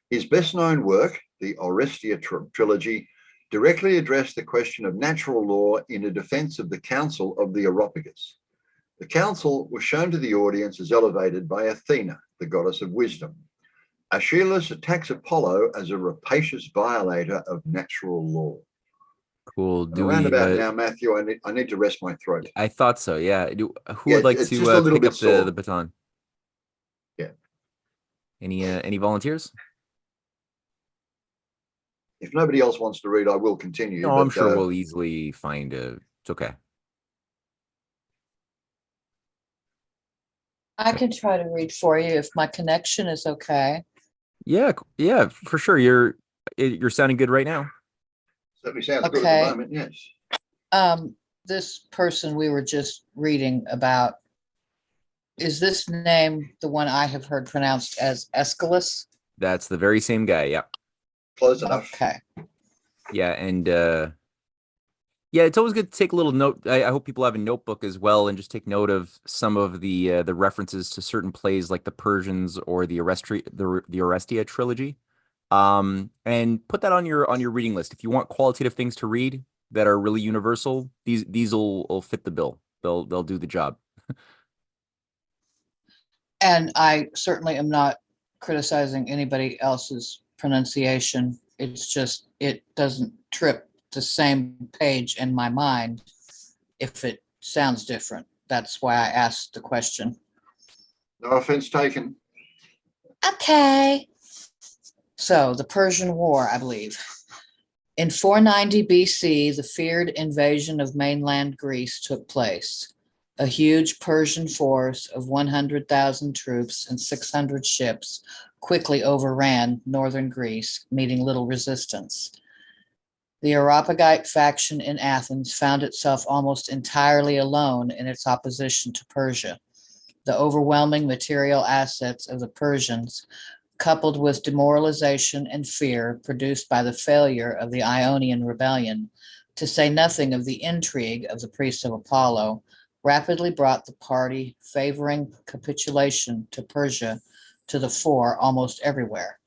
His best-known work, the Orestia trilogy, directly addressed the question of natural law in a defense of the council of the Areopagus. The council was shown to the audience as elevated by Athena, the goddess of wisdom. Aeschylus attacks Apollo as a rapacious violator of natural law. Cool. Do Around we, about now, Matthew, I need to rest my throat. I thought so. Yeah. Who Yeah, would like it's to just a little pick bit up sore. the baton? Yeah. Any volunteers? If nobody else wants to read, I will continue. No, but, I'm sure we'll easily find it's okay. I can try to read for you if my connection is okay. Yeah, for sure. You're sounding good right now. Certainly sounds good at Okay. the moment, yes. This person we were just reading about, is this name the one I have heard pronounced as Aeschylus? That's the very same guy. Yeah. Close enough. Okay. Yeah, and yeah, it's always good to take a little note. I hope people have a notebook as well and just take note of some of the references to certain plays like the Persians or the Orestia trilogy. And put that on your reading list. If you want qualitative things to read that are really universal, these will fit the bill. They'll do the job. And I certainly am not criticizing anybody else's pronunciation. It's just, it doesn't trip the same page in my mind if it sounds different. That's why I asked the question. No offense taken. Okay. So the Persian War, I believe. In 490 BC, the feared invasion of mainland Greece took place. A huge Persian force of 100,000 troops and 600 ships quickly overran northern Greece, meeting little resistance. The Areopagite faction in Athens found itself almost entirely alone in its opposition to Persia. The overwhelming material assets of the Persians, coupled with demoralization and fear produced by the failure of the Ionian rebellion, to say nothing of the intrigue of the priests of Apollo, rapidly brought the party favoring capitulation to Persia to the fore almost everywhere.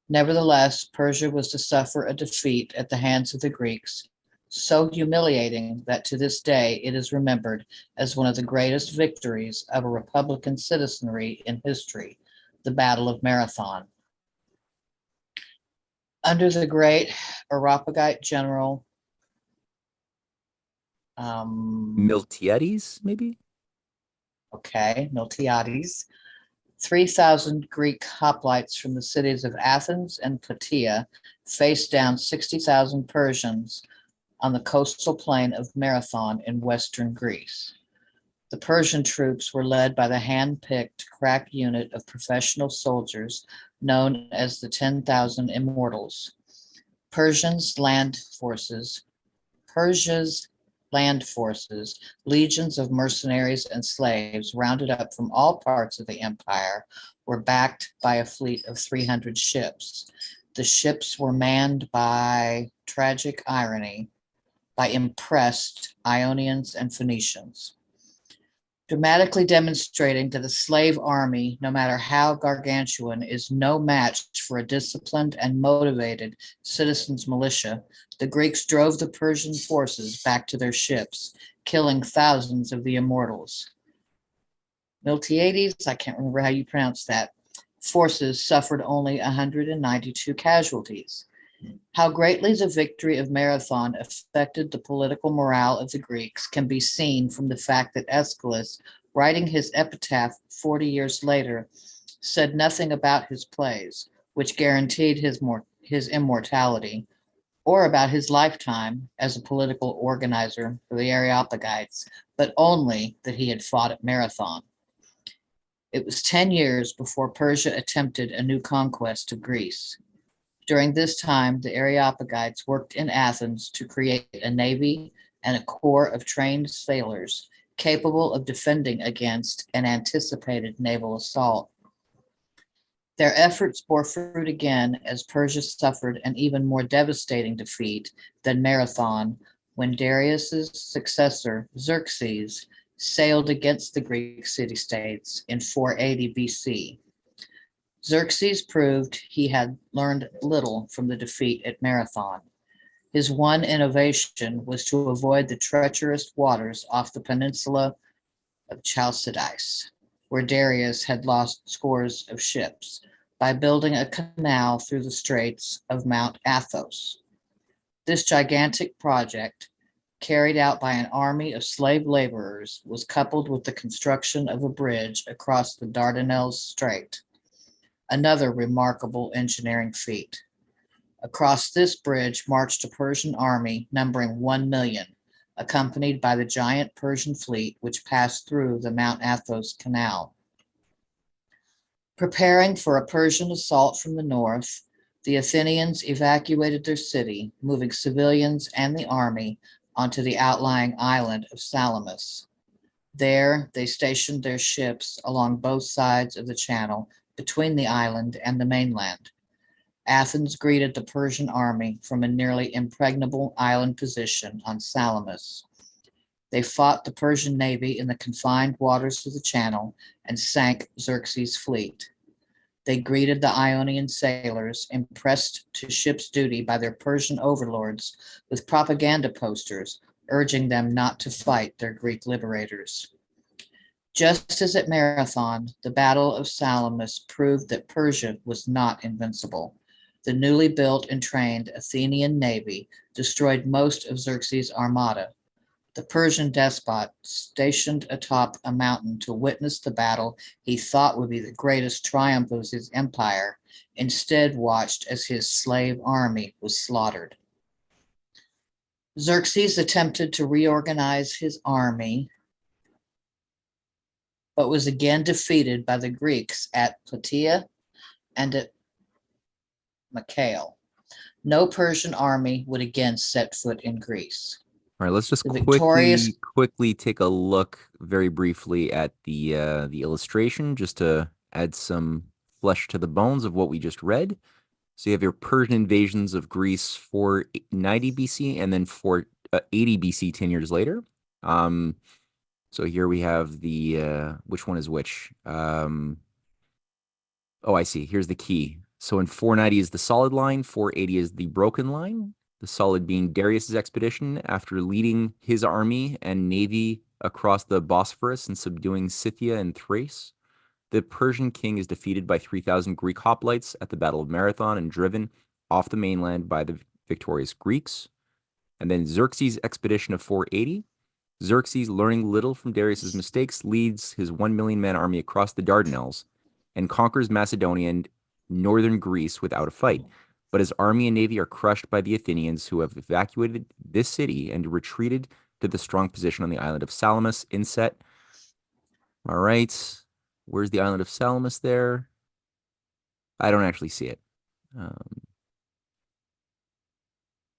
Nevertheless, Persia was to suffer a defeat at the hands of the Greeks, so humiliating that to this day it is remembered as one of the greatest victories of a republican citizenry in history, the Battle of Marathon. Under the great Areopagite general Miltiades, maybe? Miltiades, 3,000 Greek hoplites from the cities of Athens and Plataea faced down 60,000 Persians on the coastal plain of Marathon in western Greece. The Persian troops were led by the hand-picked crack unit of professional soldiers known as the 10,000 Immortals. Persia's land forces, legions of mercenaries and slaves rounded up from all parts of the empire, were backed by a fleet of 300 ships. The ships were manned by, tragic irony, by impressed Ionians and Phoenicians, dramatically demonstrating that a slave army, no matter how gargantuan, is no match for a disciplined and motivated citizens' militia. The Greeks drove the Persian forces back to their ships, killing thousands of the Immortals. Miltiades, I can't remember how you pronounce that, forces suffered only 192 casualties. How greatly the victory of Marathon affected the political morale of the Greeks can be seen from the fact that Aeschylus, writing his epitaph 40 years later, said nothing about his plays, which guaranteed his immortality, or about his lifetime as a political organizer for the Areopagites, but only that he had fought at Marathon. It was 10 years before Persia attempted a new conquest of Greece. During this time, the Areopagites worked in Athens to create a navy and a corps of trained sailors capable of defending against an anticipated naval assault. Their efforts bore fruit again as Persia suffered an even more devastating defeat than Marathon when Darius's successor, Xerxes, sailed against the Greek city-states in 480 BC. Xerxes proved he had learned little from the defeat at Marathon. His one innovation was to avoid the treacherous waters off the peninsula of Chalcidice, where Darius had lost scores of ships, by building a canal through the straits of Mount Athos. This gigantic project, carried out by an army of slave laborers, was coupled with the construction of a bridge across the Dardanelles Strait, another remarkable engineering feat. Across this bridge marched a Persian army numbering 1 million, accompanied by the giant Persian fleet which passed through the Mount Athos Canal. Preparing for a Persian assault from the north, the Athenians evacuated their city, moving civilians and the army onto the outlying island of Salamis. There, they stationed their ships along both sides of the channel between the island and the mainland. Athens greeted the Persian army from a nearly impregnable island position on Salamis. They fought the Persian navy in the confined waters of the channel and sank Xerxes' fleet. They greeted the Ionian sailors, impressed to ship's duty by their Persian overlords, with propaganda posters urging them not to fight their Greek liberators. Just as at Marathon, the Battle of Salamis proved that Persia was not invincible. The newly built and trained Athenian navy destroyed most of Xerxes' armada. The Persian despot, stationed atop a mountain to witness the battle he thought would be the greatest triumph of his empire, instead watched as his slave army was slaughtered. Xerxes attempted to reorganize his army, but was again defeated by the Greeks at Plataea and at Mycale. No Persian army would again set foot in Greece. All right, let's just The victorious- quickly take a look very briefly at the illustration, just to add some flesh to the bones of what we just read. So you have your Persian invasions of Greece 490 BC and then 480 BC, 10 years later. So here we have the which one is which? Oh, I see. Here's the key. So in 490 is the solid line, 480 is the broken line. The solid being Darius's expedition after leading his army and navy across the Bosphorus and subduing Scythia and Thrace. The Persian king is defeated by 3,000 Greek hoplites at the Battle of Marathon and driven off the mainland by the victorious Greeks. And then Xerxes' expedition of 480. Xerxes, learning little from Darius's mistakes, leads his 1 million man army across the Dardanelles and conquers Macedonia and northern Greece without a fight. But his army and navy are crushed by the Athenians, who have evacuated this city and retreated to the strong position on the island of Salamis, inset All right. Where's the island of Salamis there? I don't actually see it.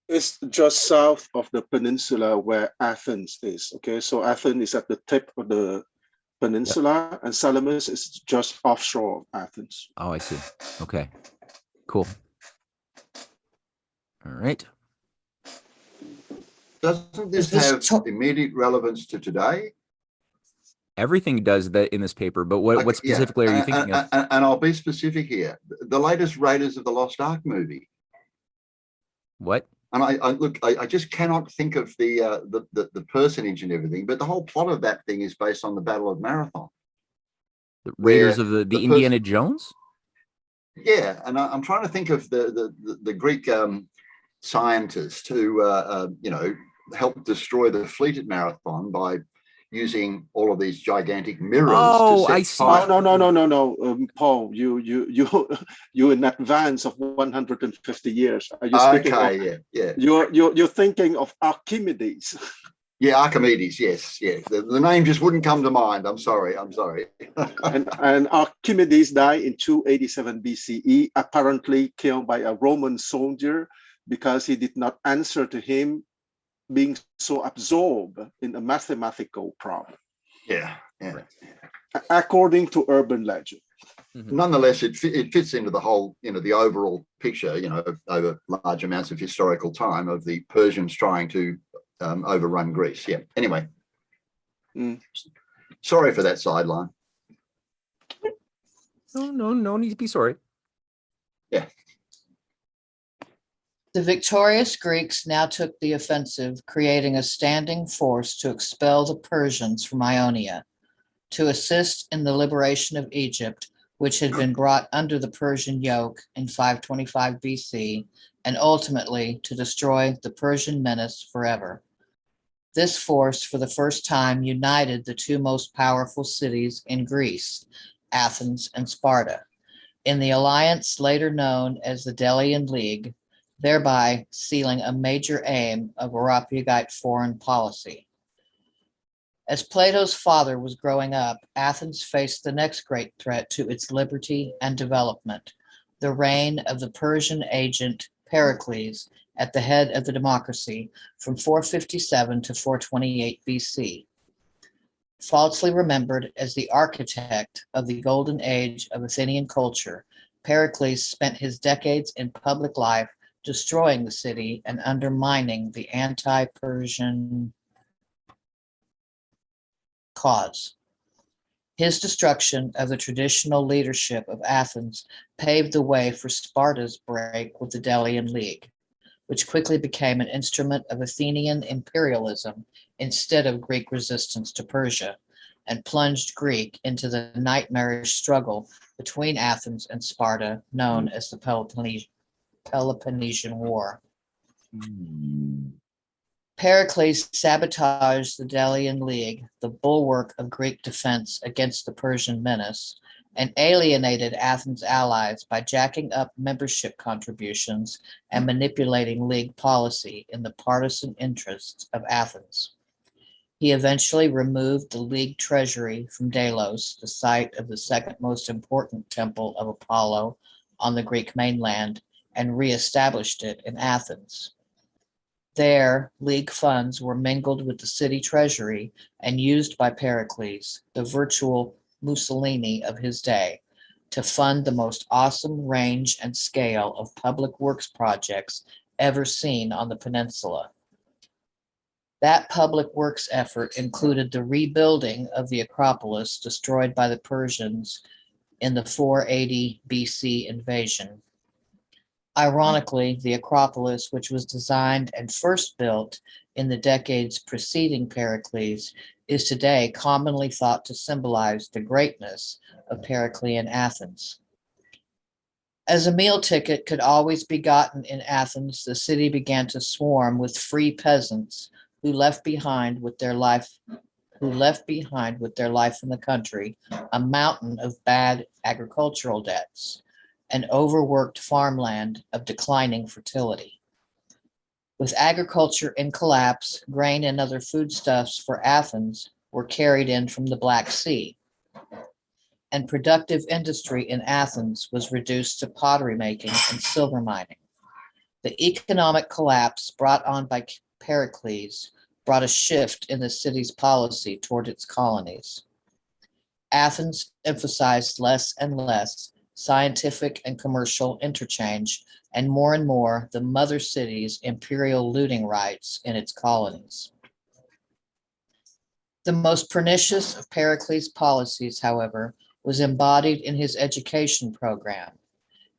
It's just south of the peninsula where Athens is. Okay, so Athens is at the tip of the peninsula, and Salamis is just offshore of Athens. Oh, I see. Okay, cool. All right. Doesn't this Is this have to- immediate relevance to today? Everything does that in this paper, but what Okay, specifically are you thinking of? And I'll be specific here. The latest Raiders of the Lost Ark movie. What? And I just cannot think of the personage and everything, but the whole plot of that thing is based on the Battle of Marathon. The Raiders where of the the Indiana Jones? Yeah, and I'm trying to think of the Greek scientist who helped destroy the fleet at Marathon by using all of these gigantic mirrors Oh, to set I see. fire. No, Paul, you in advance of 150 years. Are you speaking of? Okay, yeah. You're thinking of Archimedes. Yeah, Archimedes, yes. The name just wouldn't come to mind. I'm sorry. and Archimedes died in 287 BCE, apparently killed by a Roman soldier because he did not answer to him, being so absorbed in a mathematical problem. Yeah. According to urban legend. Nonetheless, it fits into the whole, the overall picture, over large amounts of historical time of the Persians trying to overrun Greece. Yeah. Anyway, sorry for that sideline. No need to be sorry. Yeah. The victorious Greeks now took the offensive, creating a standing force to expel the Persians from Ionia, to assist in the liberation of Egypt, which had been brought under the Persian yoke in 525 BC, and ultimately to destroy the Persian menace forever. This force, for the first time, united the two most powerful cities in Greece, Athens and Sparta, in the alliance later known as the Delian League, thereby sealing a major aim of Europagite foreign policy. As Plato's father was growing up, Athens faced the next great threat to its liberty and development, the reign of the Persian agent Pericles at the head of the democracy from 457 to 428 BC. Falsely remembered as the architect of the golden age of Athenian culture, Pericles spent his decades in public life destroying the city and undermining the anti-Persian cause. His destruction of the traditional leadership of Athens paved the way for Sparta's break with the Delian League, which quickly became an instrument of Athenian imperialism instead of Greek resistance to Persia, and plunged Greek into the nightmarish struggle between Athens and Sparta, known as the Peloponnesian War. Pericles sabotaged the Delian League, the bulwark of Greek defense against the Persian menace, and alienated Athens' allies by jacking up membership contributions and manipulating league policy in the partisan interests of Athens. He eventually removed the league treasury from Delos, the site of the second most important temple of Apollo on the Greek mainland, and reestablished it in Athens. There, league funds were mingled with the city treasury and used by Pericles, the virtual Mussolini of his day, to fund the most awesome range and scale of public works projects ever seen on the peninsula. That public works effort included the rebuilding of the Acropolis destroyed by the Persians in the 480 BC invasion. Ironically, the Acropolis, which was designed and first built in the decades preceding Pericles, is today commonly thought to symbolize the greatness of Periclean Athens. As a meal ticket could always be gotten in Athens, the city began to swarm with free peasants who left behind with their life in the country a mountain of bad agricultural debts, and overworked farmland of declining fertility. With agriculture in collapse, grain and other foodstuffs for Athens were carried in from the Black Sea, and productive industry in Athens was reduced to pottery making and silver mining. The economic collapse brought on by Pericles brought a shift in the city's policy toward its colonies. Athens emphasized less and less scientific and commercial interchange, and more the mother city's imperial looting rights in its colonies. The most pernicious of Pericles' policies, however, was embodied in his education program.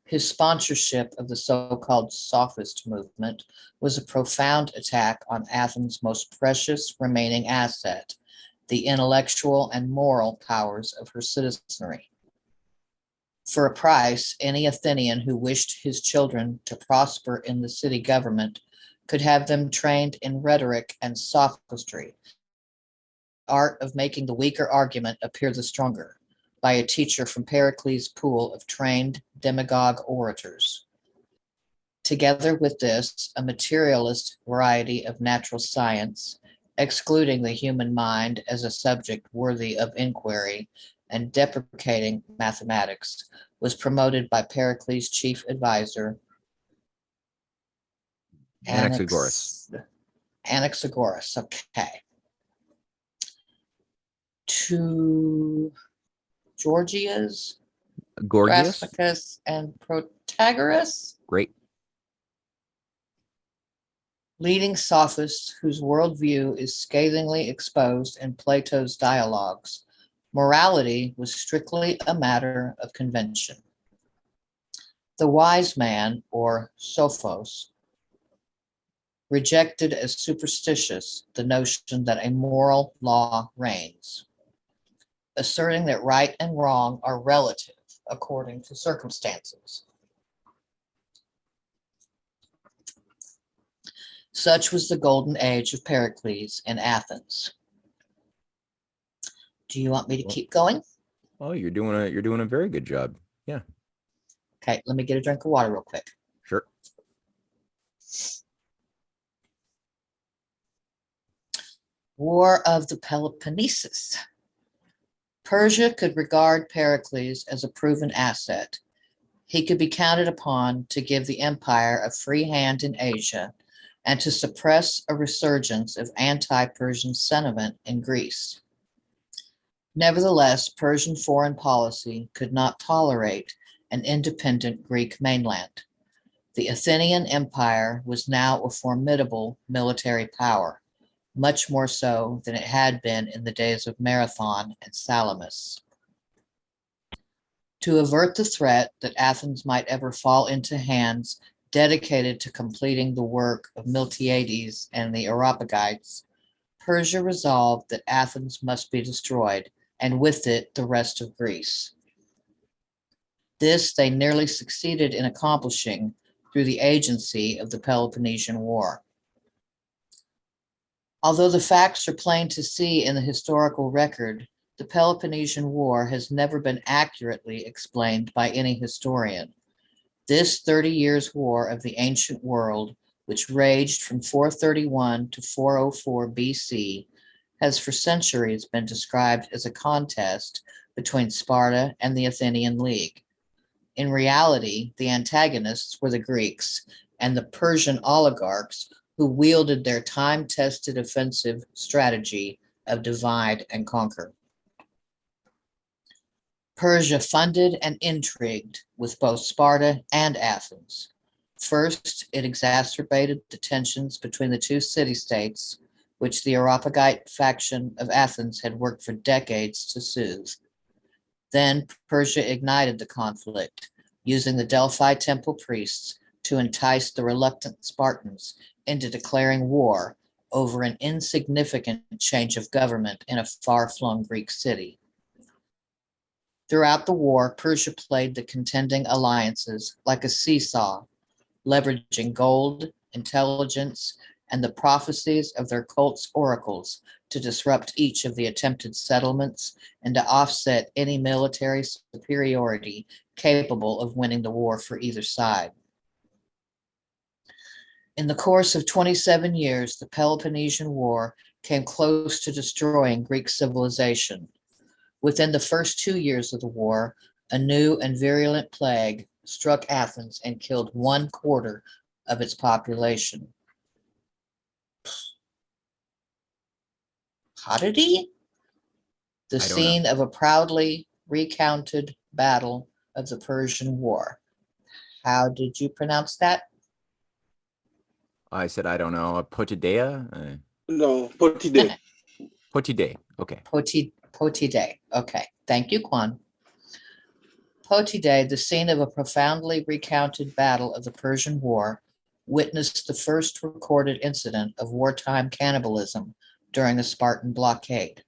His sponsorship of the so-called sophist movement was a profound attack on Athens' most precious remaining asset, the intellectual and moral powers of her citizenry. For a price, any Athenian who wished his children to prosper in the city government could have them trained in rhetoric and sophistry, the art of making the weaker argument appear the stronger, by a teacher from Pericles' pool of trained demagogue orators. Together with this, a materialist variety of natural science, excluding the human mind as a subject worthy of inquiry and deprecating mathematics, was promoted by Pericles' chief advisor, Anaxagoras. Anaxagoras, okay. To Gorgias, Gorgias. Thrasymachus, and Protagoras, Great. leading sophists whose worldview is scathingly exposed in Plato's dialogues. Morality was strictly a matter of convention. The wise man, or sophos, rejected as superstitious the notion that a moral law reigns, asserting that right and wrong are relative according to circumstances. Such was the golden age of Pericles in Athens. Do you want me to keep going? Oh, you're doing a very good job. Yeah. Okay, let me get a drink of water real quick. Sure. War of the Peloponnesus. Persia could regard Pericles as a proven asset. He could be counted upon to give the empire a free hand in Asia and to suppress a resurgence of anti-Persian sentiment in Greece. Nevertheless, Persian foreign policy could not tolerate an independent Greek mainland. The Athenian Empire was now a formidable military power, much more so than it had been in the days of Marathon and Salamis. To avert the threat that Athens might ever fall into hands dedicated to completing the work of Miltiades and the Areopagites, Persia resolved that Athens must be destroyed, and with it the rest of Greece. This they nearly succeeded in accomplishing through the agency of the Peloponnesian War. Although the facts are plain to see in the historical record, the Peloponnesian War has never been accurately explained by any historian. This 30 years' war of the ancient world, which raged from 431 to 404 BC, has for centuries been described as a contest between Sparta and the Athenian League. In reality, the antagonists were the Greeks and the Persian oligarchs who wielded their time-tested offensive strategy of divide and conquer. Persia funded and intrigued with both Sparta and Athens. First, it exacerbated the tensions between the two city-states, which the Areopagite faction of Athens had worked for decades to soothe. Then Persia ignited the conflict, using the Delphi temple priests to entice the reluctant Spartans into declaring war over an insignificant change of government in a far-flung Greek city. Throughout the war, Persia played the contending alliances like a seesaw, leveraging gold, intelligence, and the prophecies of their cult's oracles to disrupt each of the attempted settlements and to offset any military superiority capable of winning the war for either side. In the course of 27 years, the Peloponnesian War came close to destroying Greek civilization. Within the first 2 years of the war, a new and virulent plague struck Athens and killed 1/4 of its population. Oddity? The I don't know. scene of a proudly recounted battle of the Persian War. How did you pronounce that? I said, I don't know. Potidea? No, Potide. Potide. Okay. Potide. Okay. Thank you, Kwan. Potide, the scene of a profoundly recounted battle of the Persian War, witnessed the first recorded incident of wartime cannibalism during the Spartan blockade.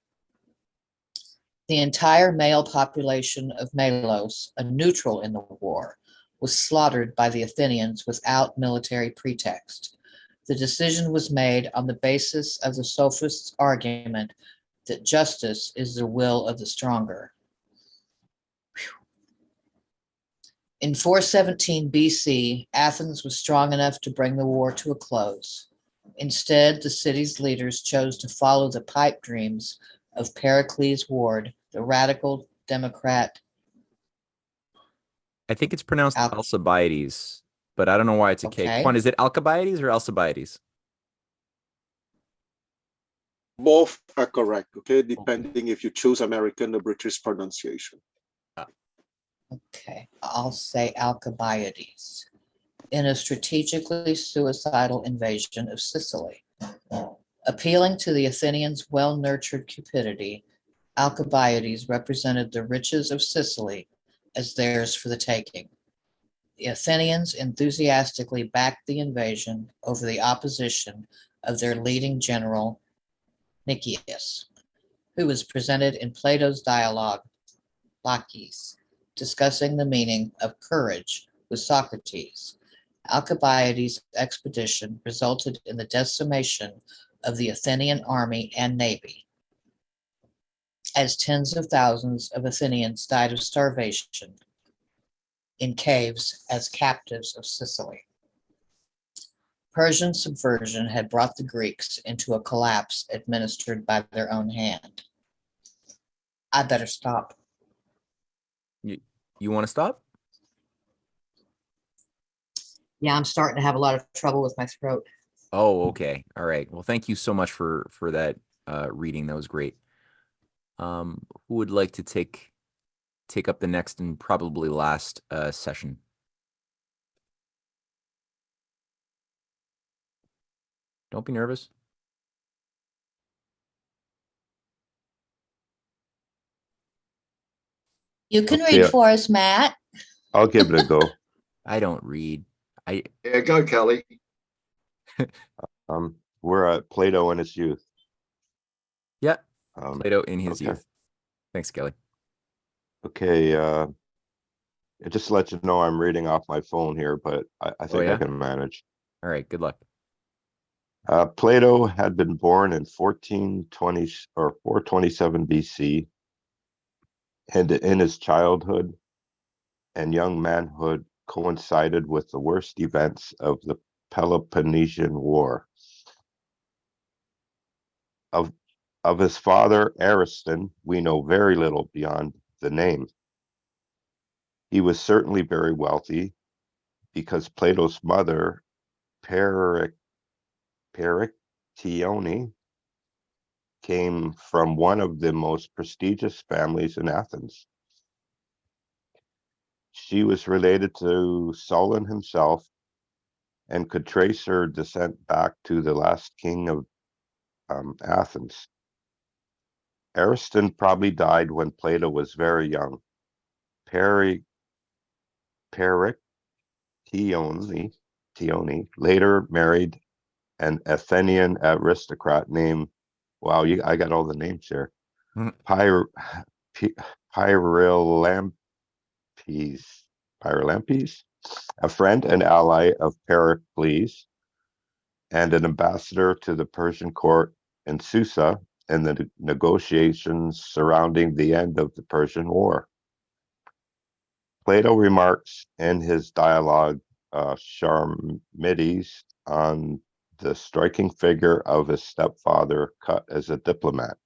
The entire male population of Melos, a neutral in the war, was slaughtered by the Athenians without military pretext. The decision was made on the basis of the sophists' argument that justice is the will of the stronger. In 417 BC, Athens was strong enough to bring the war to a close. Instead, the city's leaders chose to follow the pipe dreams of Pericles' ward, the radical Democrat. I think it's pronounced Alcibiades, but I don't know why it's a K. Okay. Quan, is it Alcibiades or Alcibiades? Both are correct, okay, depending if you choose American or British pronunciation. Okay, I'll say Alcibiades. In a strategically suicidal invasion of Sicily. Appealing to the Athenians' well-nurtured cupidity, Alcibiades represented the riches of Sicily as theirs for the taking. The Athenians enthusiastically backed the invasion over the opposition of their leading general, Nicias, who was presented in Plato's dialogue, Laches, discussing the meaning of courage with Socrates. Alcibiades' expedition resulted in the decimation of the Athenian army and navy, as tens of thousands of Athenians died of starvation in caves as captives of Sicily. Persian subversion had brought the Greeks into a collapse administered by their own hand. I better stop. You want to stop? Yeah, I'm starting to have a lot of trouble with my throat. Oh, okay. All right. Well, thank you so much for that reading. That was great. Who would like to take up the next and probably last session? Don't be nervous. You can Okay. read for us, Matt. I'll give it a go. I don't read. Yeah, go, Kelly. We're at Plato in his youth. Yeah. Plato in his okay. youth. Thanks, Kelly. Okay. It just lets you know I'm reading off my phone here, but I think I can manage. All right. Good luck. Plato had been born in 1420 or 427 BC, and in his childhood and young manhood coincided with the worst events of the Peloponnesian War. Of his father, Ariston, we know very little beyond the name. He was certainly very wealthy because Plato's mother, Periclean, came from one of the most prestigious families in Athens. She was related to Solon himself and could trace her descent back to the last king of Athens. Ariston probably died when Plato was very young. Periclean Tione later married an Athenian aristocrat named, wow, I got all the names here, Pyrilampes, a friend and ally of Pericles, and an ambassador to the Persian court in Susa in the negotiations surrounding the end of the Persian War. Plato remarks in his dialogue Charmides on the striking figure of his stepfather cut as a diplomat.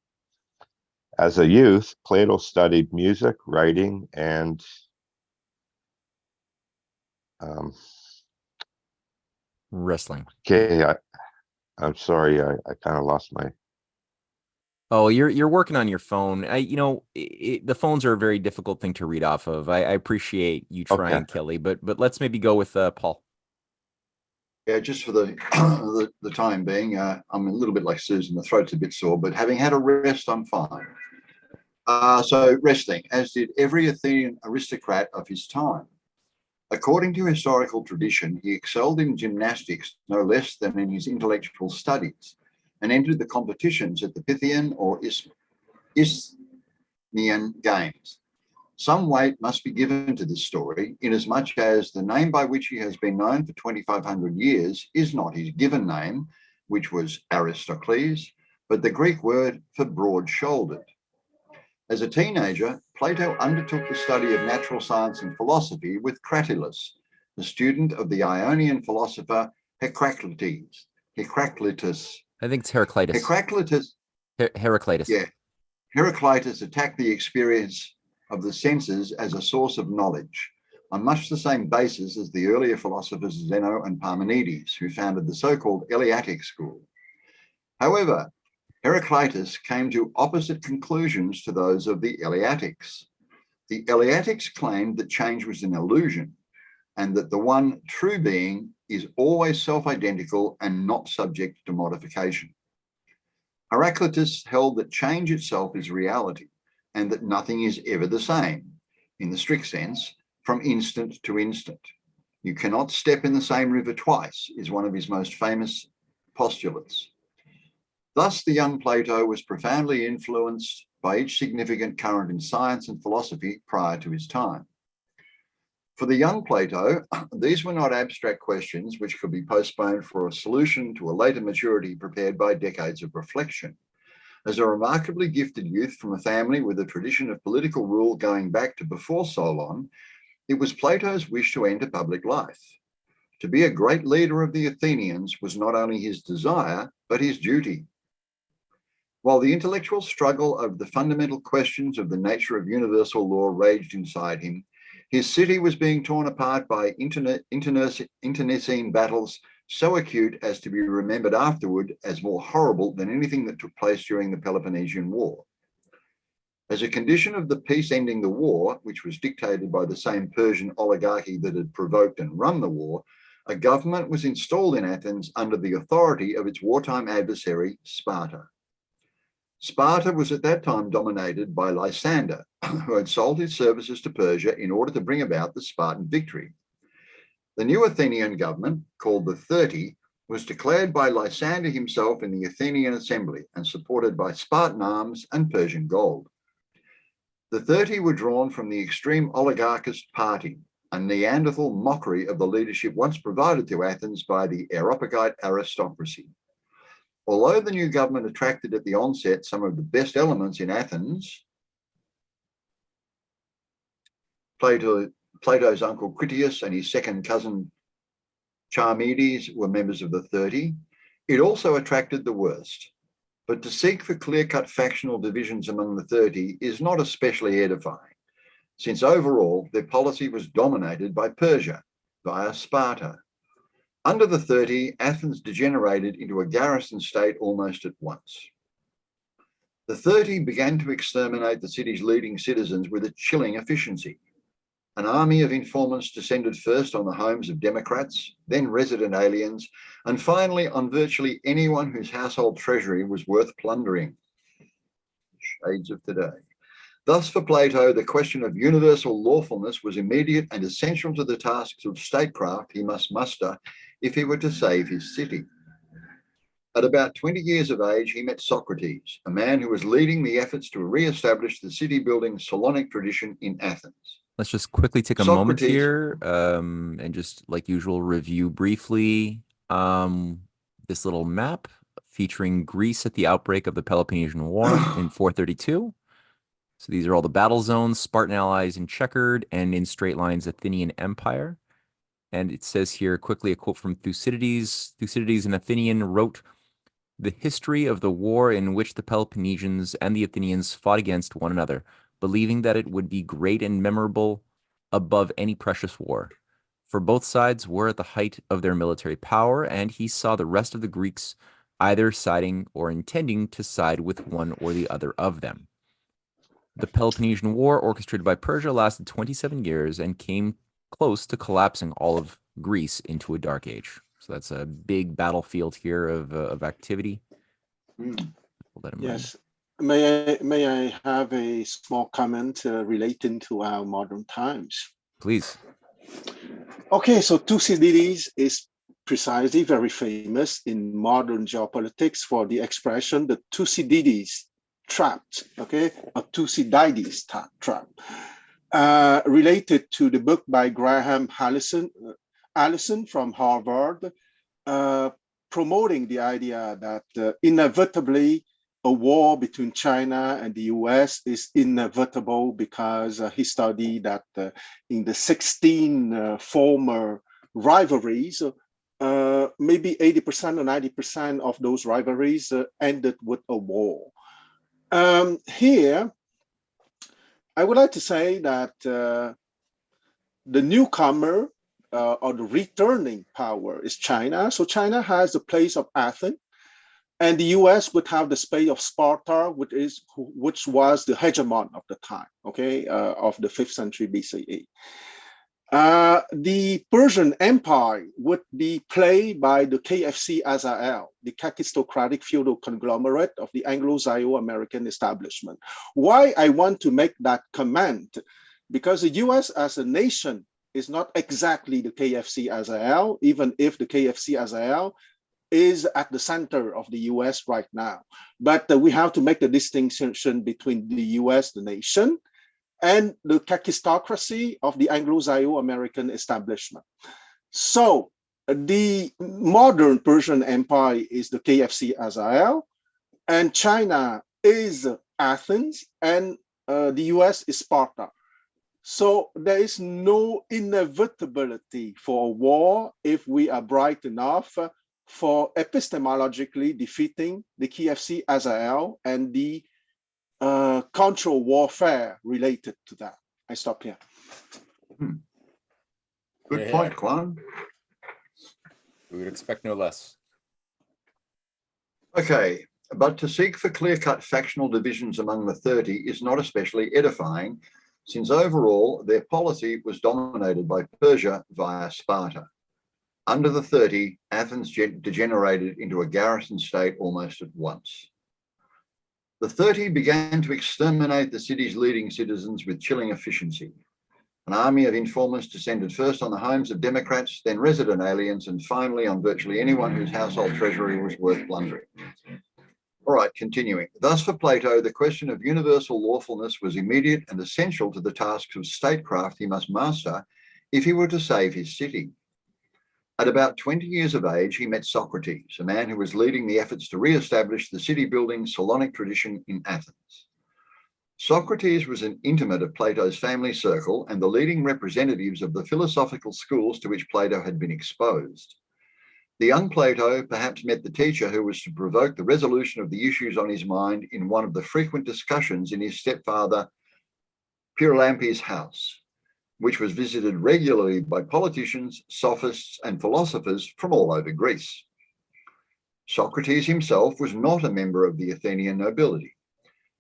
As a youth, Plato studied music, writing, and Wrestling. okay, I'm sorry, I kind of lost my. Oh, you're working on your phone. The phones are a very difficult thing to read off of. I appreciate you trying, Okay. Kelly, but let's maybe go with Paul. Yeah, just for the the time being, I'm a little bit like Susan. The throat's a bit sore, but having had a rest, I'm fine. So resting, as did every Athenian aristocrat of his time. According to historical tradition, he excelled in gymnastics no less than in his intellectual studies, and entered the competitions at the Pythian or Isthmian Games. Some weight must be given to this story, inasmuch as the name by which he has been known for 2,500 years is not his given name, which was Aristocles, but the Greek word for broad-shouldered. As a teenager, Plato undertook the study of natural science and philosophy with Cratylus, the student of the Ionian philosopher Heraclitus. I think it's Heraclitus. Heraclitus. Yeah. Heraclitus attacked the experience of the senses as a source of knowledge, on much the same basis as the earlier philosophers Zeno and Parmenides, who founded the so-called Eleatic school. However, Heraclitus came to opposite conclusions to those of the Eleatics. The Eleatics claimed that change was an illusion, and that the one true being is always self-identical and not subject to modification. Heraclitus held that change itself is reality, and that nothing is ever the same, in the strict sense, from instant to instant. You cannot step in the same river twice, is one of his most famous postulates. Thus, the young Plato was profoundly influenced by each significant current in science and philosophy prior to his time. For the young Plato, these were not abstract questions which could be postponed for a solution to a later maturity prepared by decades of reflection. As a remarkably gifted youth from a family with a tradition of political rule going back to before Solon, it was Plato's wish to enter public life. To be a great leader of the Athenians was not only his desire, but his duty. While the intellectual struggle over the fundamental questions of the nature of universal law raged inside him, his city was being torn apart by internecine battles so acute as to be remembered afterward as more horrible than anything that took place during the Peloponnesian War. As a condition of the peace ending the war, which was dictated by the same Persian oligarchy that had provoked and run the war, a government was installed in Athens under the authority of its wartime adversary, Sparta. Sparta was at that time dominated by Lysander, who had sold his services to Persia in order to bring about the Spartan victory. The new Athenian government, called the 30, was declared by Lysander himself in the Athenian assembly and supported by Spartan arms and Persian gold. The 30 were drawn from the extreme oligarchist party, a Neanderthal mockery of the leadership once provided to Athens by the Areopagite aristocracy. Although the new government attracted at the onset some of the best elements in Athens, Plato's uncle Critias and his second cousin Charmides were members of the 30, it also attracted the worst. But to seek for clear-cut factional divisions among the 30 is not especially edifying, since overall their policy was dominated by Persia via Sparta. Under the 30, Athens degenerated into a garrison state almost at once. The 30 began to exterminate the city's leading citizens with a chilling efficiency. An army of informants descended first on the homes of Democrats, then resident aliens, and finally on virtually anyone whose household treasury was worth plundering. Shades of today. Thus, for Plato, the question of universal lawfulness was immediate and essential to the tasks of statecraft he must muster if he were to save his city. At about 20 years of age, he met Socrates, a man who was leading the efforts to re-establish the city-building Solonic tradition in Athens. Let's just quickly take a moment here and just, like usual, review briefly this little map featuring Greece at the outbreak of the Peloponnesian War in 432. So these are all the battle zones, Spartan allies in checkered, and in straight lines, Athenian Empire. And it says here quickly a quote from Thucydides. Thucydides, an Athenian, wrote, the history of the war in which the Peloponnesians and the Athenians fought against one another, believing that it would be great and memorable above any precious war. For both sides were at the height of their military power, and he saw the rest of the Greeks either siding or intending to side with one or the other of them. The Peloponnesian War, orchestrated by Persia, lasted 27 years and came close to collapsing all of Greece into a dark age. So that's a big battlefield here of activity. Yes. May I have a small comment relating to our modern times? Please. Okay, so Thucydides is precisely very famous in modern geopolitics for the expression the Thucydides trap, okay, or Thucydides trap, related to the book by Graham Allison from Harvard, promoting the idea that inevitably a war between China and the US is inevitable because he studied that in the 16 former rivalries, maybe 80% or 90% of those rivalries ended with a war. Here, I would like to say that the newcomer or the returning power is China. So China has the place of Athens, and the US would have the space of Sparta, which was the hegemon of the time, okay, of the 5th century BCE. The Persian Empire would be played by the KFC Azrael, the kakistocratic feudal conglomerate of the Anglo-Sino-American establishment. Why I want to make that comment? Because the US as a nation is not exactly the KFC Azrael, even if the KFC Azrael is at the center of the US right now. But we have to make the distinction between the US, the nation, and the kakistocracy of the Anglo-Sino-American establishment. So the modern Persian Empire is the KFC Azrael, and China is Athens, and the US is Sparta. So there is no inevitability for a war if we are bright enough for epistemologically defeating the KFC Azrael and the contra warfare related to that. I stop here. Good point, Kwan. We would expect no less. Okay, but to seek for clear-cut factional divisions among the 30 is not especially edifying, since overall their policy was dominated by Persia via Sparta. Under the 30, Athens degenerated into a garrison state almost at once. The 30 began to exterminate the city's leading citizens with chilling efficiency. An army of informers descended first on the homes of Democrats, then resident aliens, and finally on virtually anyone whose household treasury was worth plundering. All right, continuing. Thus, for Plato, the question of universal lawfulness was immediate and essential to the tasks of statecraft he must master if he were to save his city. At about 20 years of age, he met Socrates, a man who was leading the efforts to re-establish the city-building Solonic tradition in Athens. Socrates was an intimate of Plato's family circle and the leading representatives of the philosophical schools to which Plato had been exposed. The young Plato perhaps met the teacher who was to provoke the resolution of the issues on his mind in one of the frequent discussions in his stepfather Pyrilampi's house, which was visited regularly by politicians, sophists, and philosophers from all over Greece. Socrates himself was not a member of the Athenian nobility.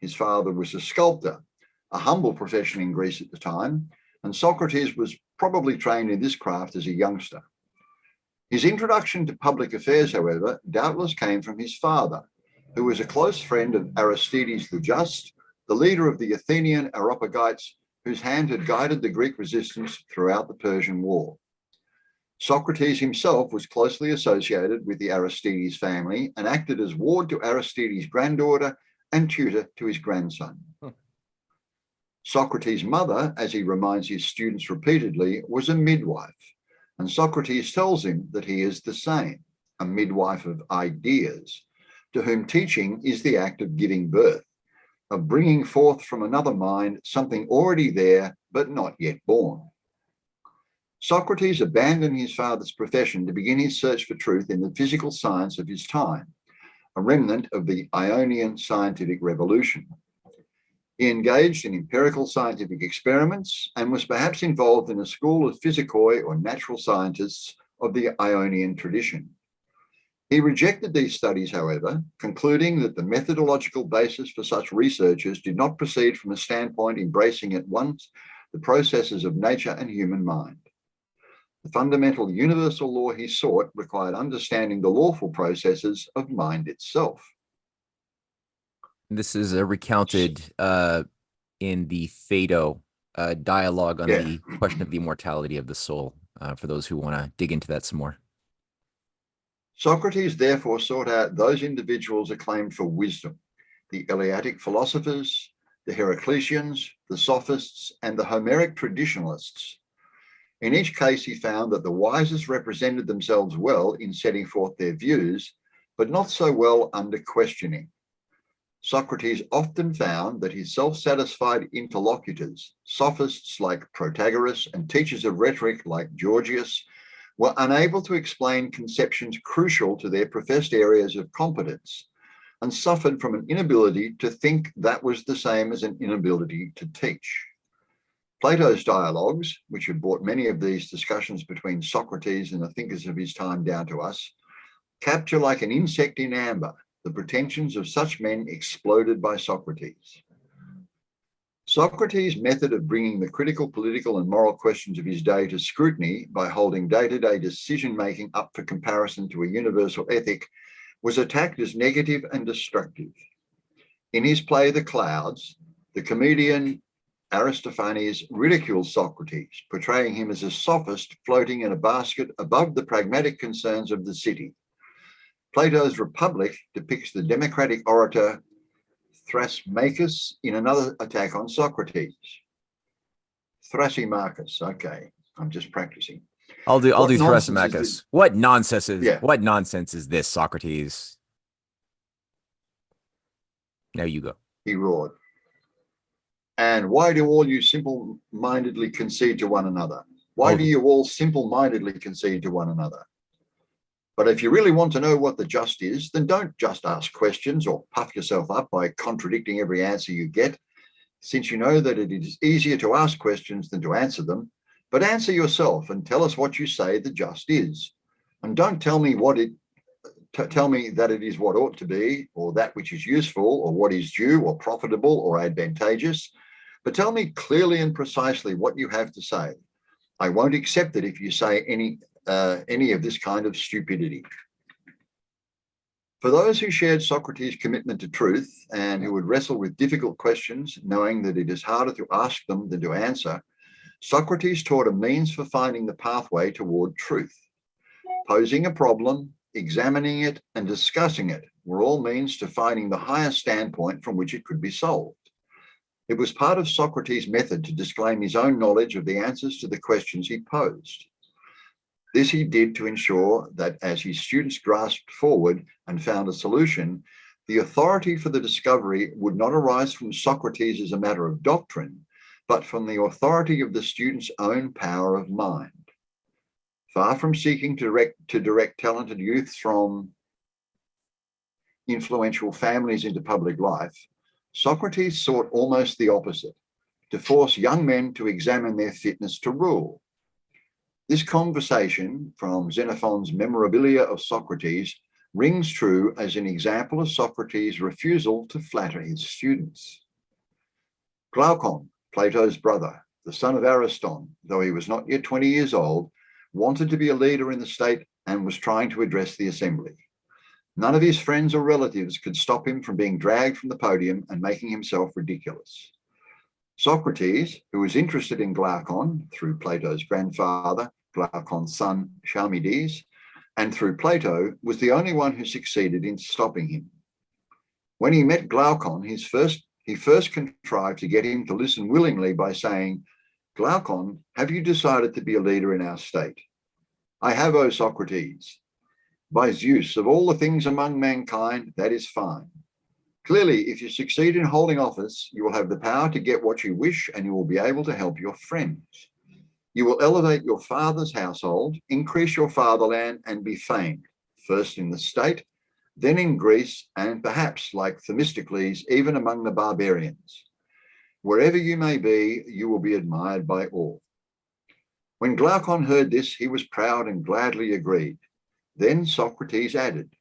His father was a sculptor, a humble profession in Greece at the time, and Socrates was probably trained in this craft as a youngster. His introduction to public affairs, however, doubtless came from his father, who was a close friend of Aristides the Just, the leader of the Athenian Areopagites, whose hand had guided the Greek resistance throughout the Persian War. Socrates himself was closely associated with the Aristides family and acted as ward to Aristides' granddaughter and tutor to his grandson. Socrates' mother, as he reminds his students repeatedly, was a midwife, and Socrates tells him that he is the same, a midwife of ideas, to whom teaching is the act of giving birth, of bringing forth from another mind something already there but not yet born. Socrates abandoned his father's profession to begin his search for truth in the physical science of his time, a remnant of the Ionian scientific revolution. He engaged in empirical scientific experiments and was perhaps involved in a school of physicoi or natural scientists of the Ionian tradition. He rejected these studies, however, concluding that the methodological basis for such researches did not proceed from a standpoint embracing at once the processes of nature and human mind. The fundamental universal law he sought required understanding the lawful processes of mind itself. This is recounted in the Phaedo dialogue on the question of the immortality of the soul, for those who want to dig into that some more. Socrates therefore sought out those individuals acclaimed for wisdom, the Eleatic philosophers, the Heracliteans, the sophists, and the Homeric traditionalists. In each case, he found that the wisest represented themselves well in setting forth their views, but not so well under questioning. Socrates often found that his self-satisfied interlocutors, sophists like Protagoras and teachers of rhetoric like Gorgias, were unable to explain conceptions crucial to their professed areas of competence and suffered from an inability to think that was the same as an inability to teach. Plato's dialogues, which have brought many of these discussions between Socrates and the thinkers of his time down to us, capture like an insect in amber the pretensions of such men exploded by Socrates. Socrates' method of bringing the critical, political, and moral questions of his day to scrutiny by holding day-to-day decision-making up for comparison to a universal ethic was attacked as negative and destructive. In his play The Clouds, the comedian Aristophanes ridicules Socrates, portraying him as a sophist floating in a basket above the pragmatic concerns of the city. Plato's Republic depicts the democratic orator Thrasymachus in another attack on Socrates. Thrasymachus, okay, I'm just practicing. I'll do Thrasymachus. What nonsense is this, Socrates? Now you go. He roared. And why do all you simple-mindedly concede to one another? Why do you all simple-mindedly concede to one another? But if you really want to know what the just is, then don't just ask questions or puff yourself up by contradicting every answer you get, since you know that it is easier to ask questions than to answer them. But answer yourself and tell us what you say the just is. And don't tell me tell me that it is what ought to be, or that which is useful, or what is due, or profitable, or advantageous. But tell me clearly and precisely what you have to say. I won't accept it if you say any of this kind of stupidity. For those who shared Socrates' commitment to truth and who would wrestle with difficult questions, knowing that it is harder to ask them than to answer, Socrates taught a means for finding the pathway toward truth. Posing a problem, examining it, and discussing it were all means to finding the highest standpoint from which it could be solved. It was part of Socrates' method to disclaim his own knowledge of the answers to the questions he posed. This he did to ensure that as his students grasped forward and found a solution, the authority for the discovery would not arise from Socrates as a matter of doctrine, but from the authority of the student's own power of mind. Far from seeking to direct talented youths from influential families into public life, Socrates sought almost the opposite, to force young men to examine their fitness to rule. This conversation from Xenophon's Memorabilia of Socrates rings true as an example of Socrates' refusal to flatter his students. Glaucon, Plato's brother, the son of Ariston, though he was not yet 20 years old, wanted to be a leader in the state and was trying to address the assembly. None of his friends or relatives could stop him from being dragged from the podium and making himself ridiculous. Socrates, who was interested in Glaucon through Plato's grandfather, Glaucon's son Charmides, and through Plato, was the only one who succeeded in stopping him. When he met Glaucon, he first contrived to get him to listen willingly by saying, "Glaucon, have you decided to be a leader in our state?" "I have, O Socrates." "By Zeus, of all the things among mankind, that is fine. Clearly, if you succeed in holding office, you will have the power to get what you wish and you will be able to help your friends. You will elevate your father's household, increase your fatherland, and be famed, first in the state, then in Greece, and perhaps, like Themistocles, even among the barbarians. Wherever you may be, you will be admired by all. When Glaucon heard this, he was proud and gladly agreed. Then Socrates added,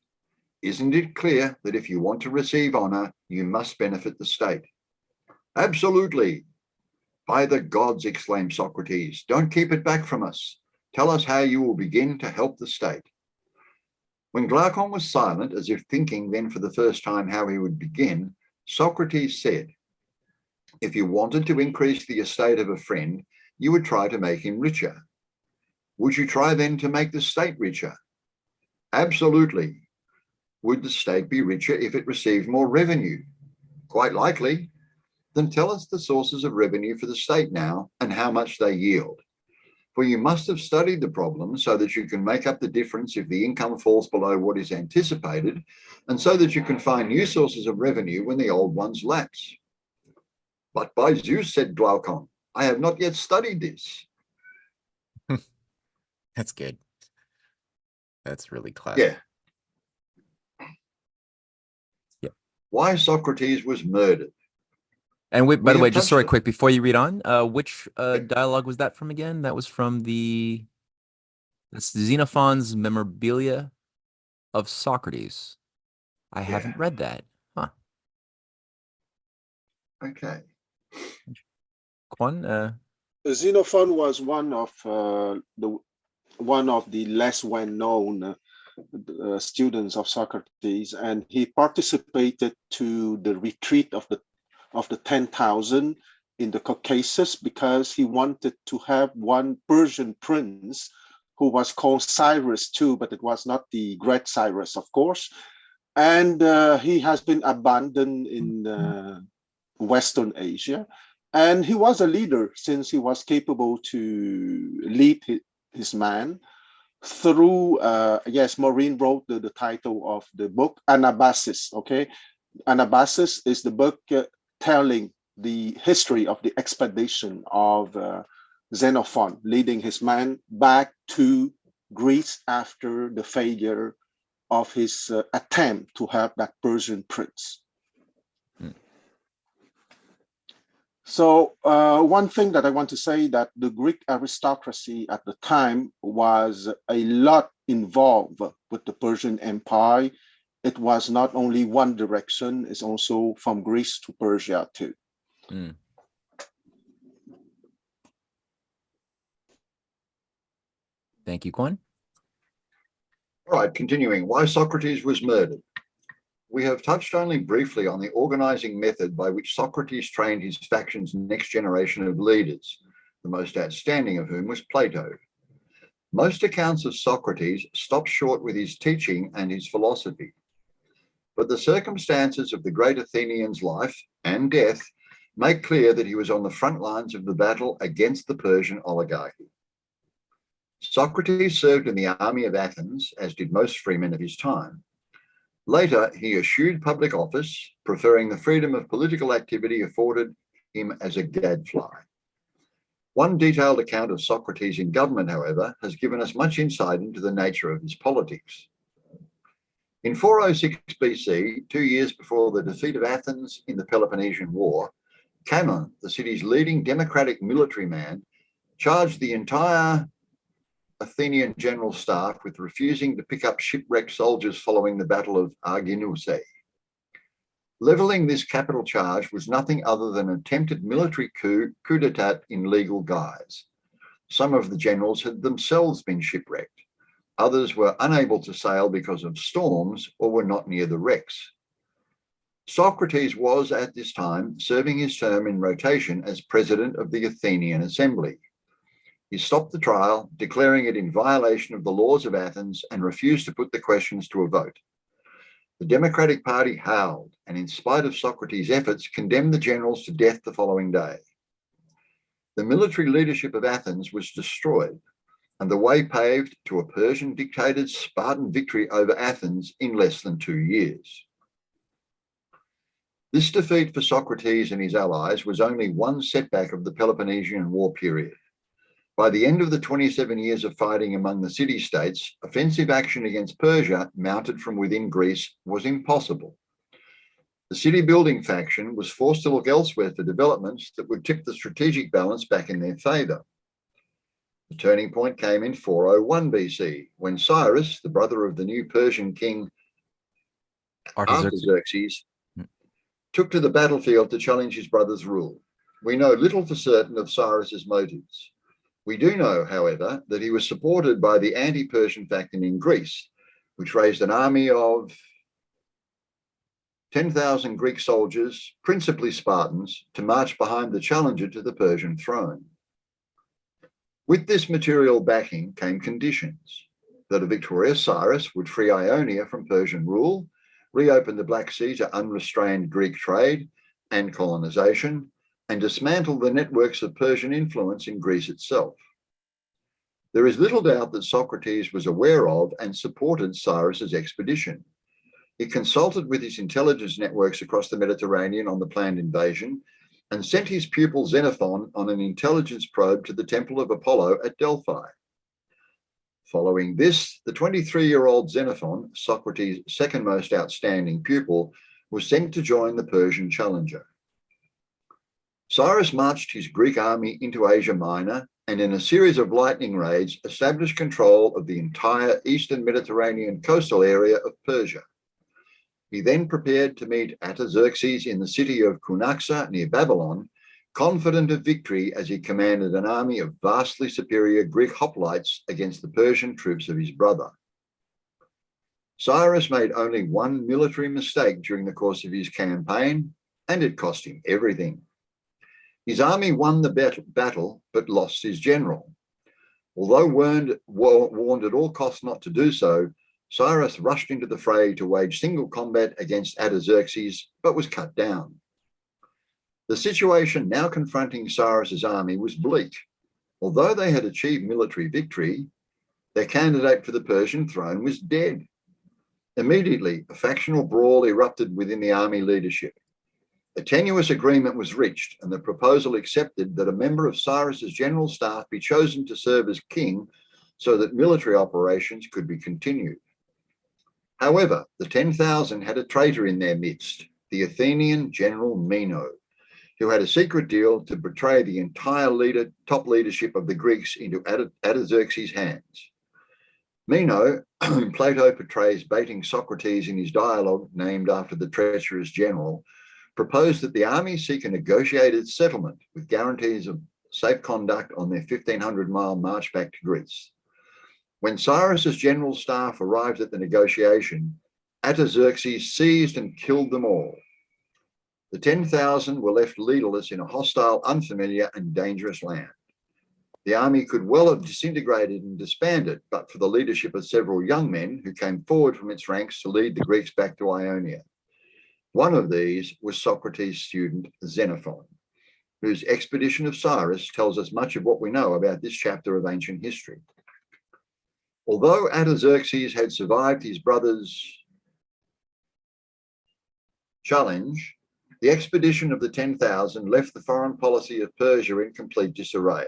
"Isn't it clear that if you want to receive honor, you must benefit the state?" "Absolutely." "By the gods," exclaimed Socrates, "don't keep it back from us. Tell us how you will begin to help the state." When Glaucon was silent, as if thinking then for the first time how he would begin, Socrates said, "If you wanted to increase the estate of a friend, you would try to make him richer. Would you try then to make the state richer?" "Absolutely." "Would the state be richer if it received more revenue?" "Quite likely." "Then tell us the sources of revenue for the state now and how much they yield. For you must have studied the problem so that you can make up the difference if the income falls below what is anticipated, and so that you can find new sources of revenue when the old ones lapse." "But by Zeus," said Glaucon, "I have not yet studied this." That's good. That's really classic. Yeah. Why Socrates was murdered. And by the have way, just touched sorry, it. quick before you read on, which dialogue was that from again? That was from that's Xenophon's Memorabilia of Socrates. I haven't read that. Huh. Okay. Quan, Xenophon was one of the less well-known students of Socrates, and he participated to the retreat of the 10,000 in the Caucasus because he wanted to have one Persian prince who was called Cyrus too, but it was not the great Cyrus, of course. And he has been abandoned in Western Asia. And he was a leader since he was capable to lead his man through, yes, Maureen wrote the title of the book, Anabasis, okay? Anabasis is the book telling the history of the expedition of Xenophon, leading his man back to Greece after the failure of his attempt to have that Persian prince. So one thing that I want to say that the Greek aristocracy at the time was a lot involved with the Persian Empire. It was not only one direction, it's also from Greece to Persia too. Thank you, Quan. All right, continuing. Why Socrates was murdered. We have touched only briefly on the organizing method by which Socrates trained his faction's next generation of leaders, the most outstanding of whom was Plato. Most accounts of Socrates stop short with his teaching and his philosophy. But the circumstances of the great Athenian's life and death make clear that he was on the front lines of the battle against the Persian oligarchy. Socrates served in the army of Athens, as did most freemen of his time. Later, he eschewed public office, preferring the freedom of political activity afforded him as a gadfly. One detailed account of Socrates in government, however, has given us much insight into the nature of his politics. In 406 BC, 2 years before the defeat of Athens in the Peloponnesian War, Cimon, the city's leading democratic military man, charged the entire Athenian general staff with refusing to pick up shipwrecked soldiers following the Battle of Arginusae. Levelling this capital charge was nothing other than an attempted military coup d'etat in legal guise. Some of the generals had themselves been shipwrecked. Others were unable to sail because of storms or were not near the wrecks. Socrates was at this time serving his term in rotation as president of the Athenian Assembly. He stopped the trial, declaring it in violation of the laws of Athens, and refused to put the questions to a vote. The Democratic Party howled, and in spite of Socrates' efforts, condemned the generals to death the following day. The military leadership of Athens was destroyed, and the way paved to a Persian-dictated Spartan victory over Athens in less than 2 years. This defeat for Socrates and his allies was only one setback of the Peloponnesian War period. By the end of the 27 years of fighting among the city-states, offensive action against Persia mounted from within Greece was impossible. The city-building faction was forced to look elsewhere for developments that would tip the strategic balance back in their favour. The turning point came in 401 BC, when Cyrus, the brother of the new Persian king Artaxerxes, took to the battlefield to challenge his brother's rule. We know little for certain of Cyrus's motives. We do know, however, that he was supported by the anti-Persian faction in Greece, which raised an army of 10,000 Greek soldiers, principally Spartans, to march behind the challenger to the Persian throne. With this material backing came conditions: that a victorious Cyrus would free Ionia from Persian rule, reopen the Black Sea to unrestrained Greek trade and colonization, and dismantle the networks of Persian influence in Greece itself. There is little doubt that Socrates was aware of and supported Cyrus's expedition. He consulted with his intelligence networks across the Mediterranean on the planned invasion and sent his pupil Xenophon on an intelligence probe to the Temple of Apollo at Delphi. Following this, the 23-year-old Xenophon, Socrates' second most outstanding pupil, was sent to join the Persian challenger. Cyrus marched his Greek army into Asia Minor and in a series of lightning raids established control of the entire eastern Mediterranean coastal area of Persia. He then prepared to meet Artaxerxes in the city of Cunaxa near Babylon, confident of victory as he commanded an army of vastly superior Greek hoplites against the Persian troops of his brother. Cyrus made only one military mistake during the course of his campaign, and it cost him everything. His army won the battle, but lost his general. Although warned at all costs not to do so, Cyrus rushed into the fray to wage single combat against Artaxerxes, but was cut down. The situation now confronting Cyrus's army was bleak. Although they had achieved military victory, their candidate for the Persian throne was dead. Immediately, a factional brawl erupted within the army leadership. A tenuous agreement was reached, and the proposal accepted that a member of Cyrus's general staff be chosen to serve as king so that military operations could be continued. However, the 10,000 had a traitor in their midst, the Athenian general Meno, who had a secret deal to betray the entire top leadership of the Greeks into Artaxerxes' hands. Meno, whom Plato portrays baiting Socrates in his dialogue named after the treacherous general, proposed that the army seek a negotiated settlement with guarantees of safe conduct on their 1,500-mile march back to Greece. When Cyrus's general staff arrived at the negotiation, Artaxerxes seized and killed them all. The 10,000 were left leaderless in a hostile, unfamiliar, and dangerous land. The army could well have disintegrated and disbanded, but for the leadership of several young men who came forward from its ranks to lead the Greeks back to Ionia. One of these was Socrates' student Xenophon, whose expedition of Cyrus tells us much of what we know about this chapter of ancient history. Although Artaxerxes had survived his brother's challenge, the expedition of the 10,000 left the foreign policy of Persia in complete disarray.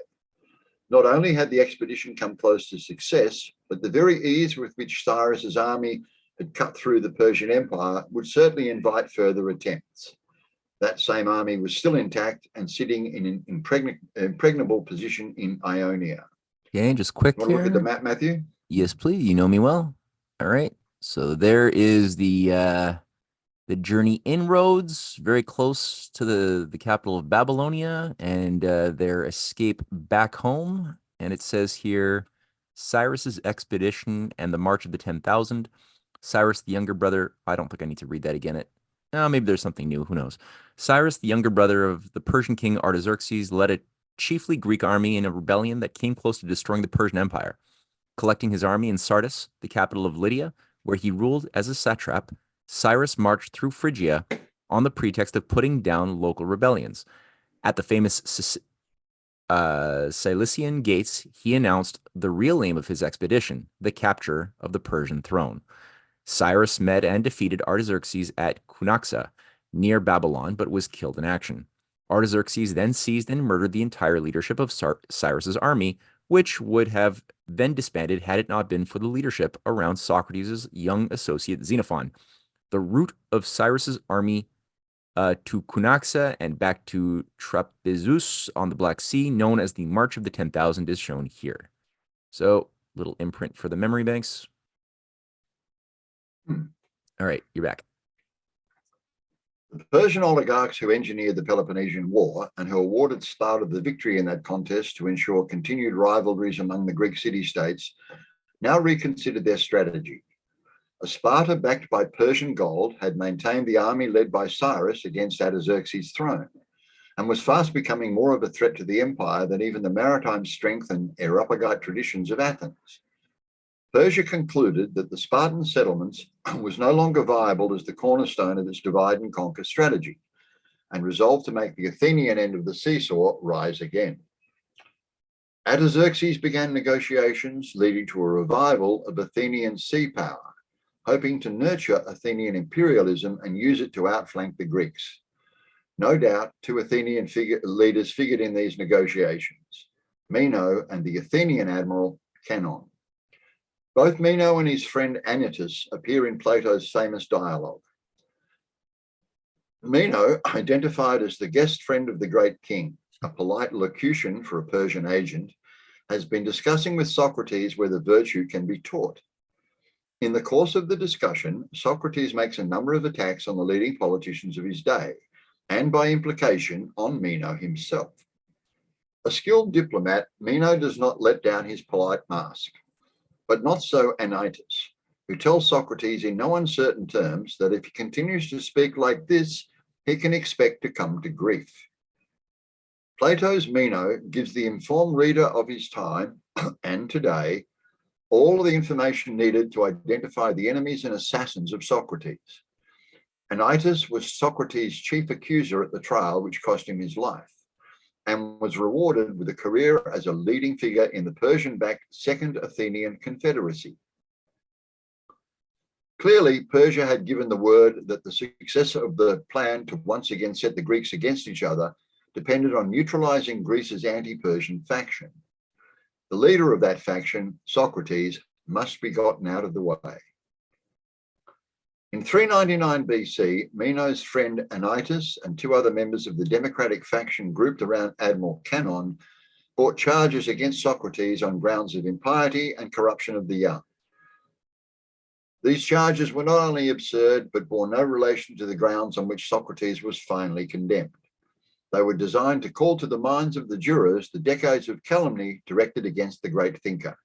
Not only had the expedition come close to success, but the very ease with which Cyrus's army had cut through the Persian Empire would certainly invite further attempts. That same army was still intact and sitting in an impregnable position in Ionia. Okay, just quick Want to look here. at the map, Matthew? Yes, please. You know me well. All right. So there is the journey inroads, very close to the capital of Babylonia, and their escape back home. And it says here, Cyrus's expedition and the march of the 10,000. Cyrus, the younger brother. I don't think I need to read that again. Maybe there's something new. Who knows? Cyrus, the younger brother of the Persian king Artaxerxes, led a chiefly Greek army in a rebellion that came close to destroying the Persian Empire. Collecting his army in Sardis, the capital of Lydia, where he ruled as a satrap, Cyrus marched through Phrygia on the pretext of putting down local rebellions. At the famous Cilician gates, he announced the real aim of his expedition, the capture of the Persian throne. Cyrus met and defeated Artaxerxes at Cunaxa, near Babylon, but was killed in action. Artaxerxes then seized and murdered the entire leadership of Cyrus's army, which would have then disbanded had it not been for the leadership around Socrates' young associate Xenophon. The route of Cyrus's army to Cunaxa and back to Trapezus on the Black Sea, known as the March of the 10,000, is shown here. So, little imprint for the memory banks. All right, you're back. The Persian oligarchs who engineered the Peloponnesian War and who awarded Sparta the victory in that contest to ensure continued rivalries among the Greek city-states now reconsidered their strategy. Sparta, backed by Persian gold, had maintained the army led by Cyrus against Artaxerxes' throne, and was fast becoming more of a threat to the empire than even the maritime strength and Areopagite traditions of Athens. Persia concluded that the Spartan settlements was no longer viable as the cornerstone of its divide and conquer strategy, and resolved to make the Athenian end of the seesaw rise again. Artaxerxes began negotiations leading to a revival of Athenian sea power, hoping to nurture Athenian imperialism and use it to outflank the Greeks. No doubt, two Athenian leaders figured in these negotiations, Meno and the Athenian admiral Canon. Both Meno and his friend Anytus appear in Plato's famous dialogue. Meno, identified as the guest friend of the great king, a polite locution for a Persian agent, has been discussing with Socrates whether virtue can be taught. In the course of the discussion, Socrates makes a number of attacks on the leading politicians of his day, and by implication on Meno himself. A skilled diplomat, Meno does not let down his polite mask. But not so Anytus, who tells Socrates in no uncertain terms that if he continues to speak like this, he can expect to come to grief. Plato's Meno gives the informed reader of his time and today all of the information needed to identify the enemies and assassins of Socrates. Anytus was Socrates' chief accuser at the trial, which cost him his life, and was rewarded with a career as a leading figure in the Persian-backed Second Athenian Confederacy. Clearly, Persia had given the word that the success of the plan to once again set the Greeks against each other depended on neutralizing Greece's anti-Persian faction. The leader of that faction, Socrates, must be gotten out of the way. In 399 BC, Meno's friend Anytus and two other members of the democratic faction grouped around Admiral Canon brought charges against Socrates on grounds of impiety and corruption of the young. These charges were not only absurd, but bore no relation to the grounds on which Socrates was finally condemned. They were designed to call to the minds of the jurors the decades of calumny directed against the great thinker,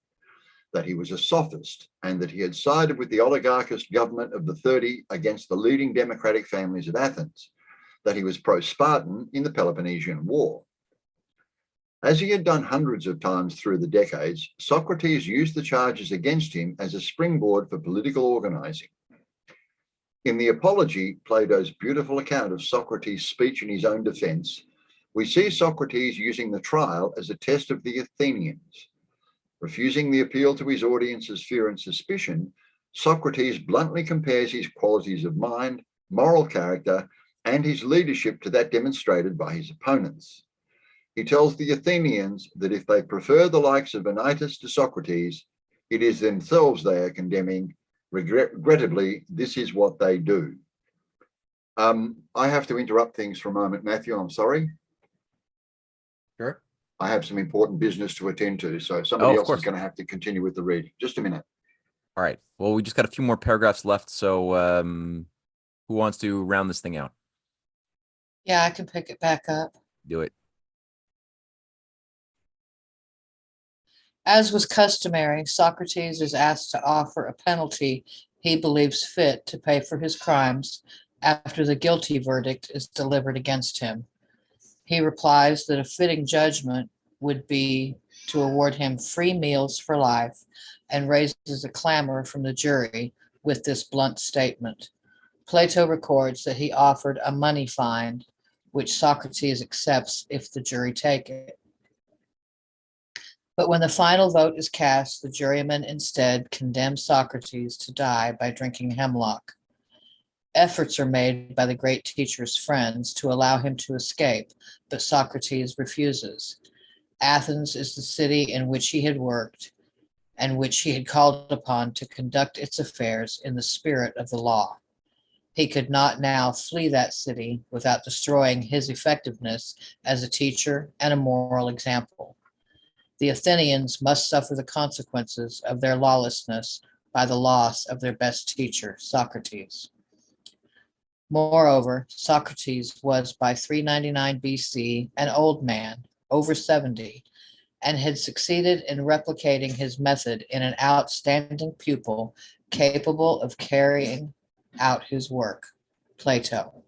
that he was a sophist and that he had sided with the oligarchist government of the 30 against the leading democratic families of Athens, that he was pro-Spartan in the Peloponnesian War. As he had done hundreds of times through the decades, Socrates used the charges against him as a springboard for political organizing. In the Apology, Plato's beautiful account of Socrates' speech in his own defense, we see Socrates using the trial as a test of the Athenians. Refusing the appeal to his audience's fear and suspicion, Socrates bluntly compares his qualities of mind, moral character, and his leadership to that demonstrated by his opponents. He tells the Athenians that if they prefer the likes of Anytus to Socrates, it is themselves they are condemning. Regrettably, this is what they do. I have to interrupt things for a moment, Matthew, I'm sorry. Sure. I have some important business to attend to, so somebody else is going to have to continue with the reading. Just a minute. All right. Well, we just got a few more paragraphs left, so who wants to round this thing out? Yeah, I can pick it back up. Do it. As was customary, Socrates is asked to offer a penalty he believes fit to pay for his crimes after the guilty verdict is delivered against him. He replies that a fitting judgment would be to award him free meals for life, and raises a clamor from the jury with this blunt statement. Plato records that he offered a money fine, which Socrates accepts if the jury take it. But when the final vote is cast, the jurymen instead condemn Socrates to die by drinking hemlock. Efforts are made by the great teacher's friends to allow him to escape, but Socrates refuses. Athens is the city in which he had worked and which he had called upon to conduct its affairs in the spirit of the law. He could not now flee that city without destroying his effectiveness as a teacher and a moral example. The Athenians must suffer the consequences of their lawlessness by the loss of their best teacher, Socrates. Moreover, Socrates was by 399 BC an old man, over 70, and had succeeded in replicating his method in an outstanding pupil capable of carrying out his work, Plato.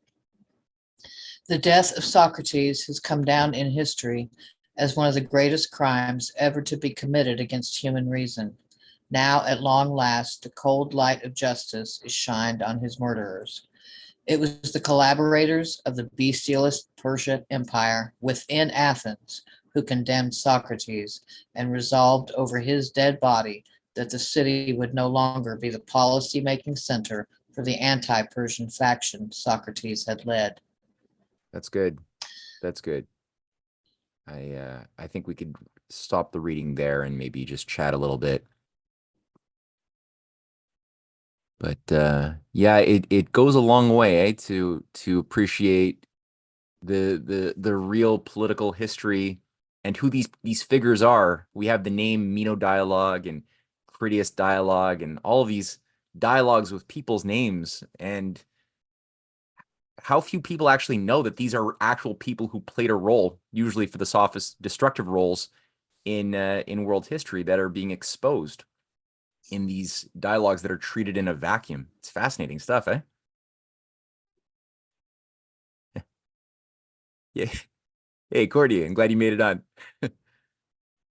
The death of Socrates has come down in history as one of the greatest crimes ever to be committed against human reason. Now, at long last, the cold light of justice is shined on his murderers. It was the collaborators of the bestialist Persian Empire within Athens who condemned Socrates and resolved over his dead body that the city would no longer be the policy-making center for the anti-Persian faction Socrates had led. That's good. That's good. I think we could stop the reading there and maybe just chat a little bit. But yeah, it goes a long way, to appreciate the real political history and who these figures are. We have the name Meno dialogue and Critias dialogue and all of these dialogues with people's names, and how few people actually know that these are actual people who played a role, usually for the sophist, destructive roles in world history, that are being exposed in these dialogues that are treated in a vacuum. It's fascinating stuff, eh? Yeah. Hey, Cordy, I'm glad you made it on.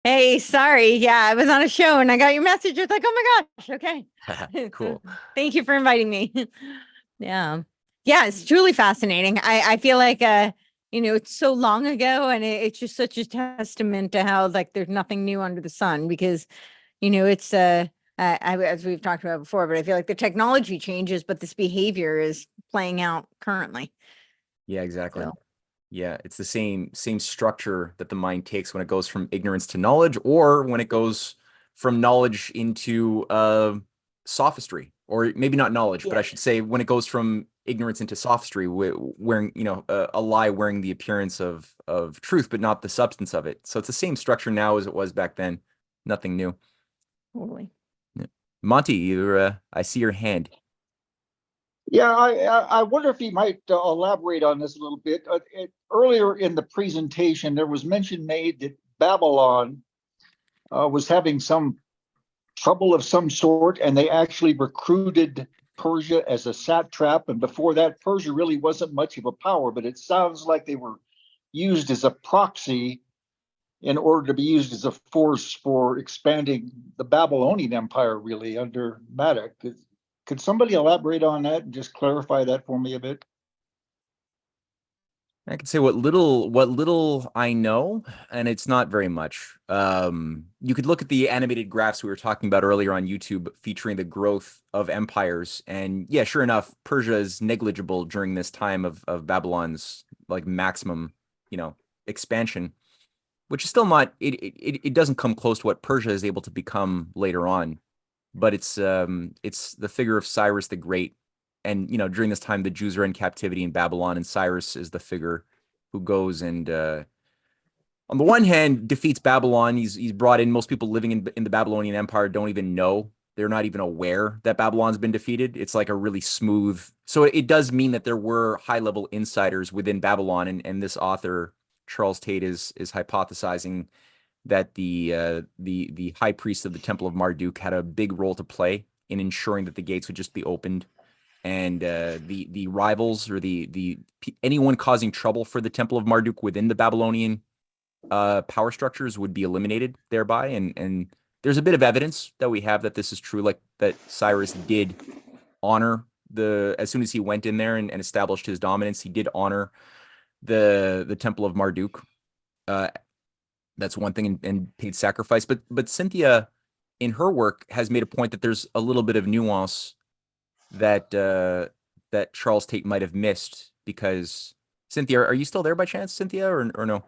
Hey, sorry. Yeah, I was on a show and I got your message. It's like, oh my gosh, okay. Cool. Thank you for inviting me. Yeah. Yeah, it's truly fascinating. I feel like it's so long ago, and it's just such a testament to how like there's nothing new under the sun, because it's as we've talked about before, but I feel like the technology changes, but this behavior is playing out currently. Yeah, exactly. So. Yeah, it's the same structure that the mind takes when it goes from ignorance to knowledge, or when it goes from knowledge into sophistry, or maybe not knowledge, but I should say when it goes from ignorance into sophistry, wearing a lie wearing the appearance of truth, but not the substance of it. So it's the same structure now as it was back then. Nothing new. Totally. Yeah. Monty, I see your hand. Yeah, I wonder if you might elaborate on this a little bit. Earlier in the presentation, there was mention made that Babylon was having some trouble of some sort, and they actually recruited Persia as a satrap. And before that, Persia really wasn't much of a power, but it sounds like they were used as a proxy in order to be used as a force for expanding the Babylonian Empire, really, under Marduk. Could somebody elaborate on that and just clarify that for me a bit? I can say what little I know, and it's not very much. You could look at the animated graphs we were talking about earlier on YouTube, featuring the growth of empires, and yeah, sure enough, Persia is negligible during this time of Babylon's like maximum, expansion, which is still not. It doesn't come close to what Persia is able to become later on, but it's the figure of Cyrus the Great. And, during this time, the Jews are in captivity in Babylon, and Cyrus is the figure who goes and, on the one hand, defeats Babylon. He's brought in. Most people living in the Babylonian Empire don't even know. They're not even aware that Babylon's been defeated. It's like a really smooth. So it does mean that there were high-level insiders within Babylon, and this author, Charles Tate, is hypothesizing that the high priest of the Temple of Marduk had a big role to play in ensuring that the gates would just be opened, and the rivals, or the anyone causing trouble for the Temple of Marduk within the Babylonian power structures would be eliminated thereby. And there's a bit of evidence that we have that this is true, like that Cyrus did honor as soon as he went in there and established his dominance, he did honor the Temple of Marduk. That's one thing, and paid sacrifice. But Cynthia, in her work, has made a point that there's a little bit of nuance that Charles Tate might have missed, because Cynthia, are you still there by chance, Cynthia, or no?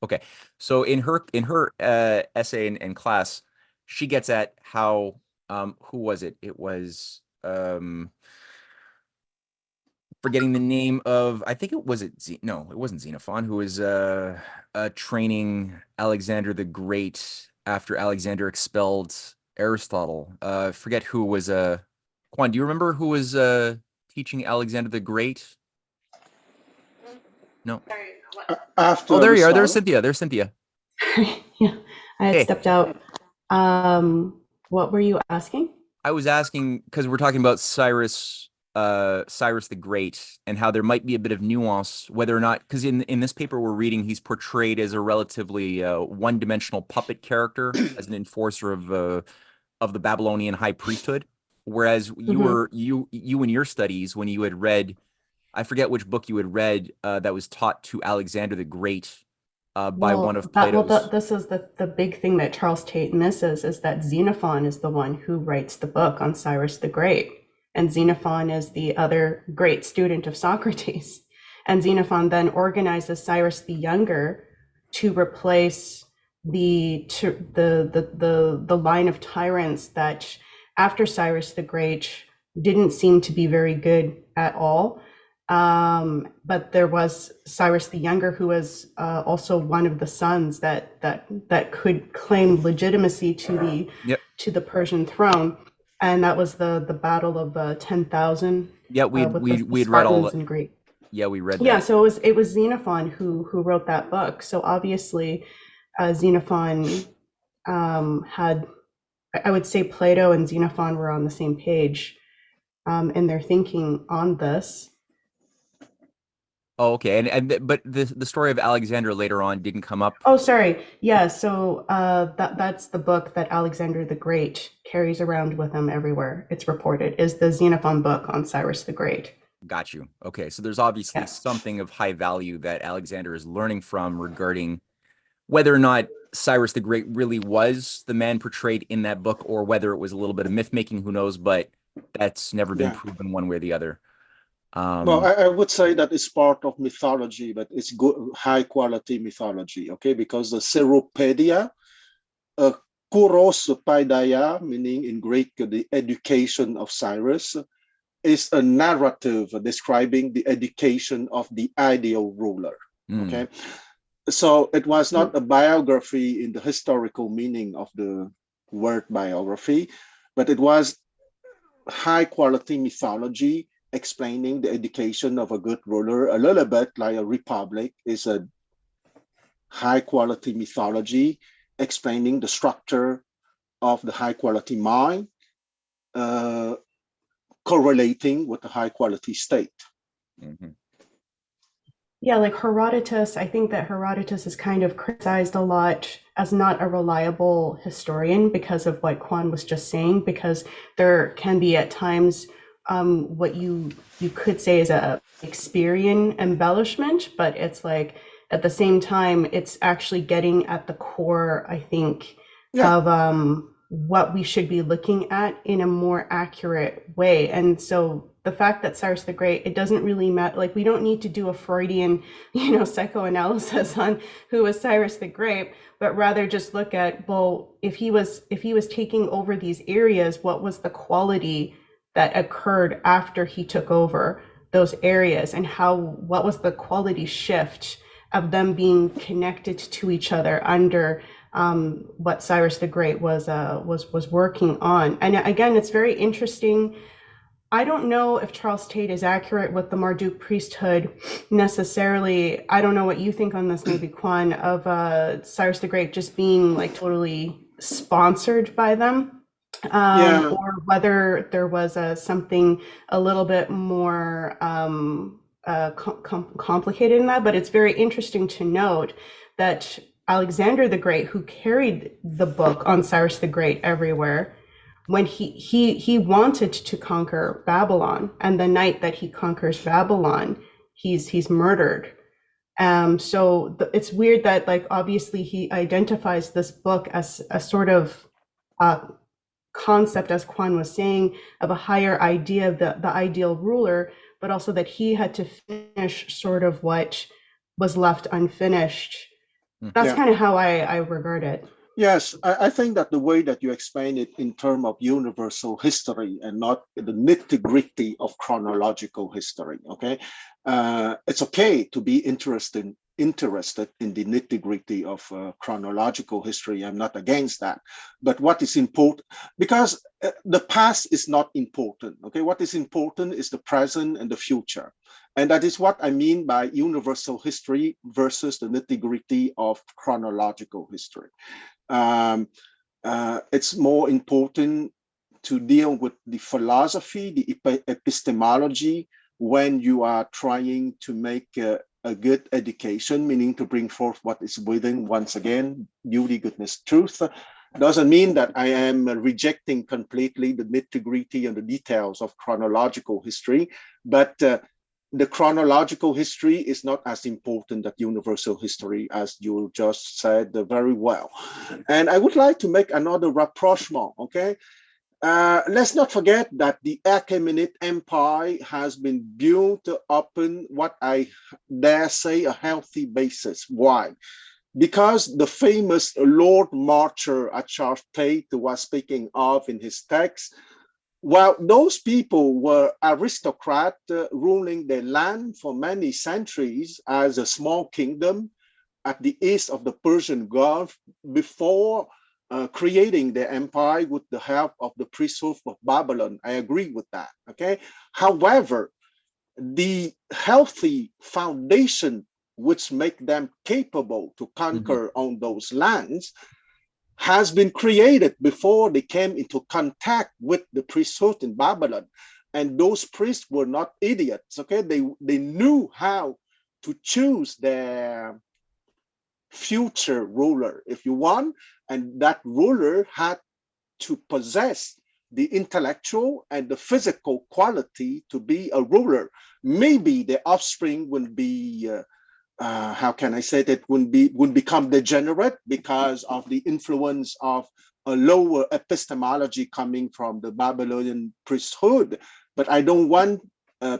Okay. So in her essay in class, she gets at how who was it? It was forgetting the name of, I think it was no, it wasn't Xenophon, who was training Alexander the Great after Alexander expelled Aristotle. Forget who was Quan, do you remember who was teaching Alexander the Great? No. After Oh, there you are. There's Aristotle. Cynthia. There's Cynthia. Yeah, I had Hey. stepped out. What were you asking? I was asking because we're talking about Cyrus the Great and how there might be a bit of nuance, whether or not, because in this paper we're reading, he's portrayed as a relatively one-dimensional puppet character, as an enforcer of the Babylonian high priesthood, whereas you in your studies, when you had read, I forget which book you had read that was taught to Alexander the Great by one of Plato's. This is the big thing that Charles Tate misses, is that Xenophon is the one who writes the book on Cyrus the Great. And Xenophon is the other great student of Socrates. And Xenophon then organizes Cyrus the Younger to replace the line of tyrants that after Cyrus the Great didn't seem to be very good at all. But there was Cyrus the Younger, who was also one of the sons that could claim legitimacy to the Persian throne. And that was the battle of 10,000. Yeah, we'd read all in Greek. Yeah, we read that. Yeah, so it was Xenophon who wrote that book. So obviously, Xenophon had, I would say, Plato and Xenophon were on the same page in their thinking on this. Oh, okay. But the story of Alexander later on didn't come up. Oh, sorry. Yeah. So that's the book that Alexander the Great carries around with him everywhere. It's reported is the Xenophon book on Cyrus the Great. Got you. Okay. So there's obviously something of high value that Alexander is learning from regarding whether or not Cyrus the Great really was the man portrayed in that book, or whether it was a little bit of myth making. Who knows? But that's never been proven one way or the other. Well, I would say that it's part of mythology, but it's good, high quality mythology, okay? Because the Seropedia, Kouros Paideia, meaning in Greek, the education of Cyrus, is a narrative describing the education of the ideal ruler, okay? So it was not a biography in the historical meaning of the word biography, but it was high quality mythology explaining the education of a good ruler, a little bit like a republic is a high quality mythology explaining the structure of the high quality mind, correlating with the high quality state. Yeah, like Herodotus, I think that Herodotus is kind of criticized a lot as not a reliable historian because of what Quan was just saying, because there can be at times what you could say is a Shakespearean embellishment, but it's like at the same time, it's actually getting at the core, I think, of what we should be looking at in a more accurate way. And so the fact that Cyrus the Great, it doesn't really matter. Like, we don't need to do a Freudian, psychoanalysis on who was Cyrus the Great, but rather just look at, well, if he was taking over these areas, what was the quality that occurred after he took over those areas, and what was the quality shift of them being connected to each other under what Cyrus the Great was working on. And again, it's very interesting. I don't know if Charles Tate is accurate with the Marduk priesthood necessarily. I don't know what you think on this, maybe Quan, of Cyrus the Great just being like totally sponsored by them. Or whether there was something a little bit more complicated in that. But it's very interesting to note that Alexander the Great, who carried the book on Cyrus the Great everywhere, when he wanted to conquer Babylon, and the night that he conquers Babylon, he's murdered. So it's weird that, like, obviously he identifies this book as a sort of concept, as Quan was saying, of a higher idea of the ideal ruler, but also that he had to finish sort of what was left unfinished That's Yeah. kind of how I regard it. Yes, I think that the way that you explain it in terms of universal history and not the nitty-gritty of chronological history, okay? It's okay to be interested in the nitty-gritty of chronological history. I'm not against that. But what is important, because the past is not important, okay? What is important is the present and the future. And that is what I mean by universal history versus the nitty-gritty of chronological history. It's more important to deal with the philosophy, the epistemology, when you are trying to make a good education, meaning to bring forth what is within, once again, beauty, goodness, truth. Doesn't mean that I am rejecting completely the nitty-gritty and the details of chronological history, but the chronological history is not as important as universal history, as you just said very well. And I would like to make another rapprochement, okay? Let's not forget that the Achaemenid Empire has been built upon what I dare say a healthy basis. Why? Because the famous Lord Marcher Charles Tate was speaking of in his text, well, those people were aristocrats ruling their land for many centuries as a small kingdom at the east of the Persian Gulf before creating their empire with the help of the priesthood of Babylon. I agree with that, okay? However, the healthy foundation which make them capable to conquer on those lands has been created before they came into contact with the priesthood in Babylon. And those priests were not idiots, okay? They knew how to choose their future ruler, if you want, and that ruler had to possess the intellectual and the physical quality to be a ruler. Maybe the offspring will be how can I say that, would become degenerate because of the influence of a lower epistemology coming from the Babylonian priesthood. But I don't want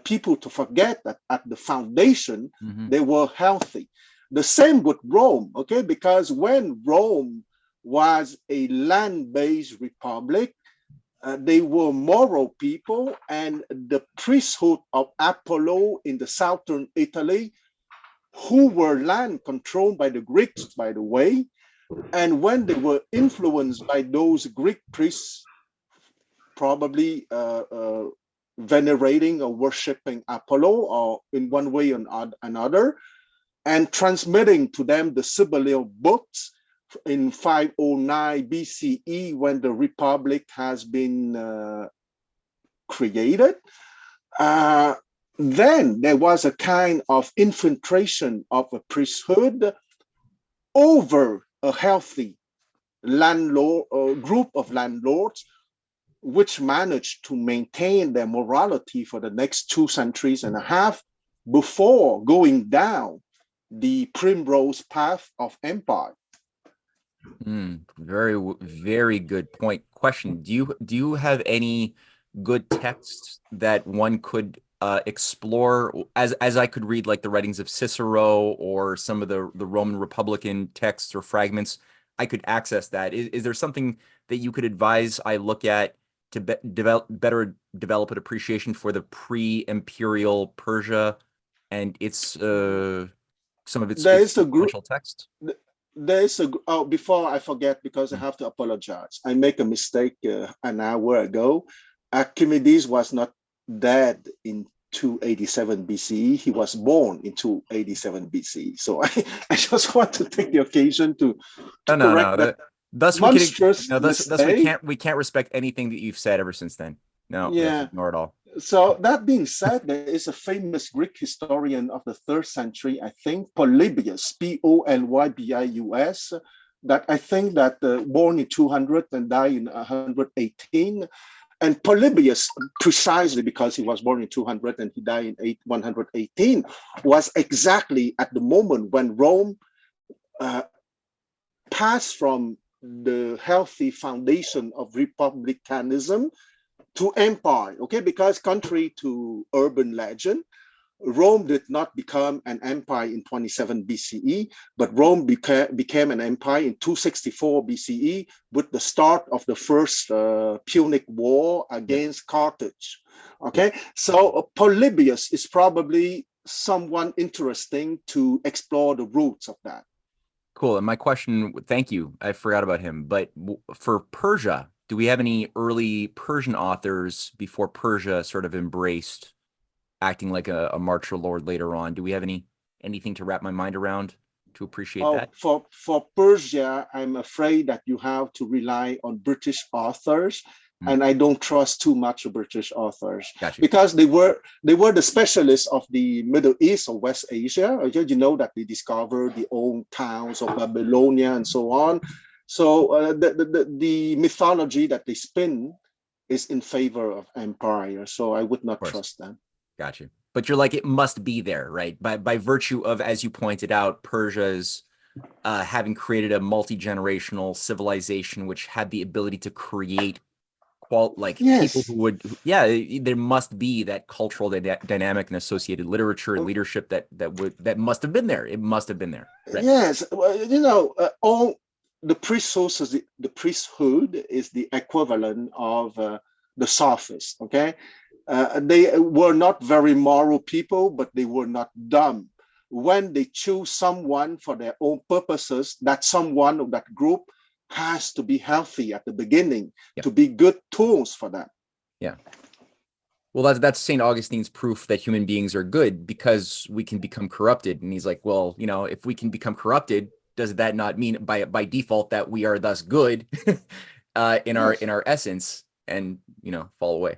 people to forget that at the foundation, they were healthy. The same with Rome, okay? Because when Rome was a land-based republic, they were moral people, and the priesthood of Apollo in the southern Italy, who were land controlled by the Greeks, by the way, and when they were influenced by those Greek priests, probably venerating or worshiping Apollo, or in one way or another, and transmitting to them the Sibyllal books in 509 BCE, when the Republic has been created. Then there was a kind of infiltration of a priesthood over a healthy landlord group of landlords, which managed to maintain their morality for the next 2.5 centuries before going down the primrose path of empire. Very, very good point. Question: Do you have any good texts that one could explore, as I could read, like the writings of Cicero or some of the Roman Republican texts or fragments? I could access that. Is there something that you could advise I look at to better develop an appreciation for the pre-imperial Persia and its some of its special texts? There is a before I forget, because I have to apologize. I make a mistake an hour ago. Archimedes was not dead in 287 BCE. He was born in 287 BCE. So I just want to take the occasion to correct that. Thus we can't respect anything that you've said ever since then. No, yeah, ignore it all. So that being said, there is a famous Greek historian of the 3rd century, I think, Polybius, Polybius, that I think that born in 200 and died in 118. And Polybius, precisely because he was born in 200 and he died in 118, was exactly at the moment when Rome passed from the healthy foundation of republicanism to empire, okay? Because contrary to urban legend, Rome did not become an empire in 27 BCE, but Rome became an empire in 264 BCE with the start of the first Punic War against Carthage. Okay, so Polybius is probably someone interesting to explore the roots of that. Cool. And my question, thank you. I forgot about him, but for Persia, do we have any early Persian authors before Persia sort of embraced acting like a martial lord later on? Do we have anything to wrap my mind around to appreciate that? For Persia, I'm afraid that you have to rely on British authors, and I don't trust too much of British authors because they were the specialists of the Middle East or West Asia. You know that they discovered the old towns of Babylonia and so on. So the mythology that they spin is in favor of empire. So I would not trust them. Got you. But you're like, it must be there, right? By virtue of, as you pointed out, Persia's having created a multi-generational civilization, which had the ability to create people who would, there must be that cultural dynamic and associated literature and leadership that must have been there. It must have been there. Right? Yes. All the priesthood is the equivalent of the sophists. Okay. They were not very moral people, but they were not dumb. When they choose someone for their own purposes, that someone of that group has to be healthy at the beginning to be good tools for them. Yeah. Well, that's St. Augustine's proof that human beings are good because we can become corrupted. And he's like, well, if we can become corrupted, does that not mean by default that we are thus good in our essence and fall away?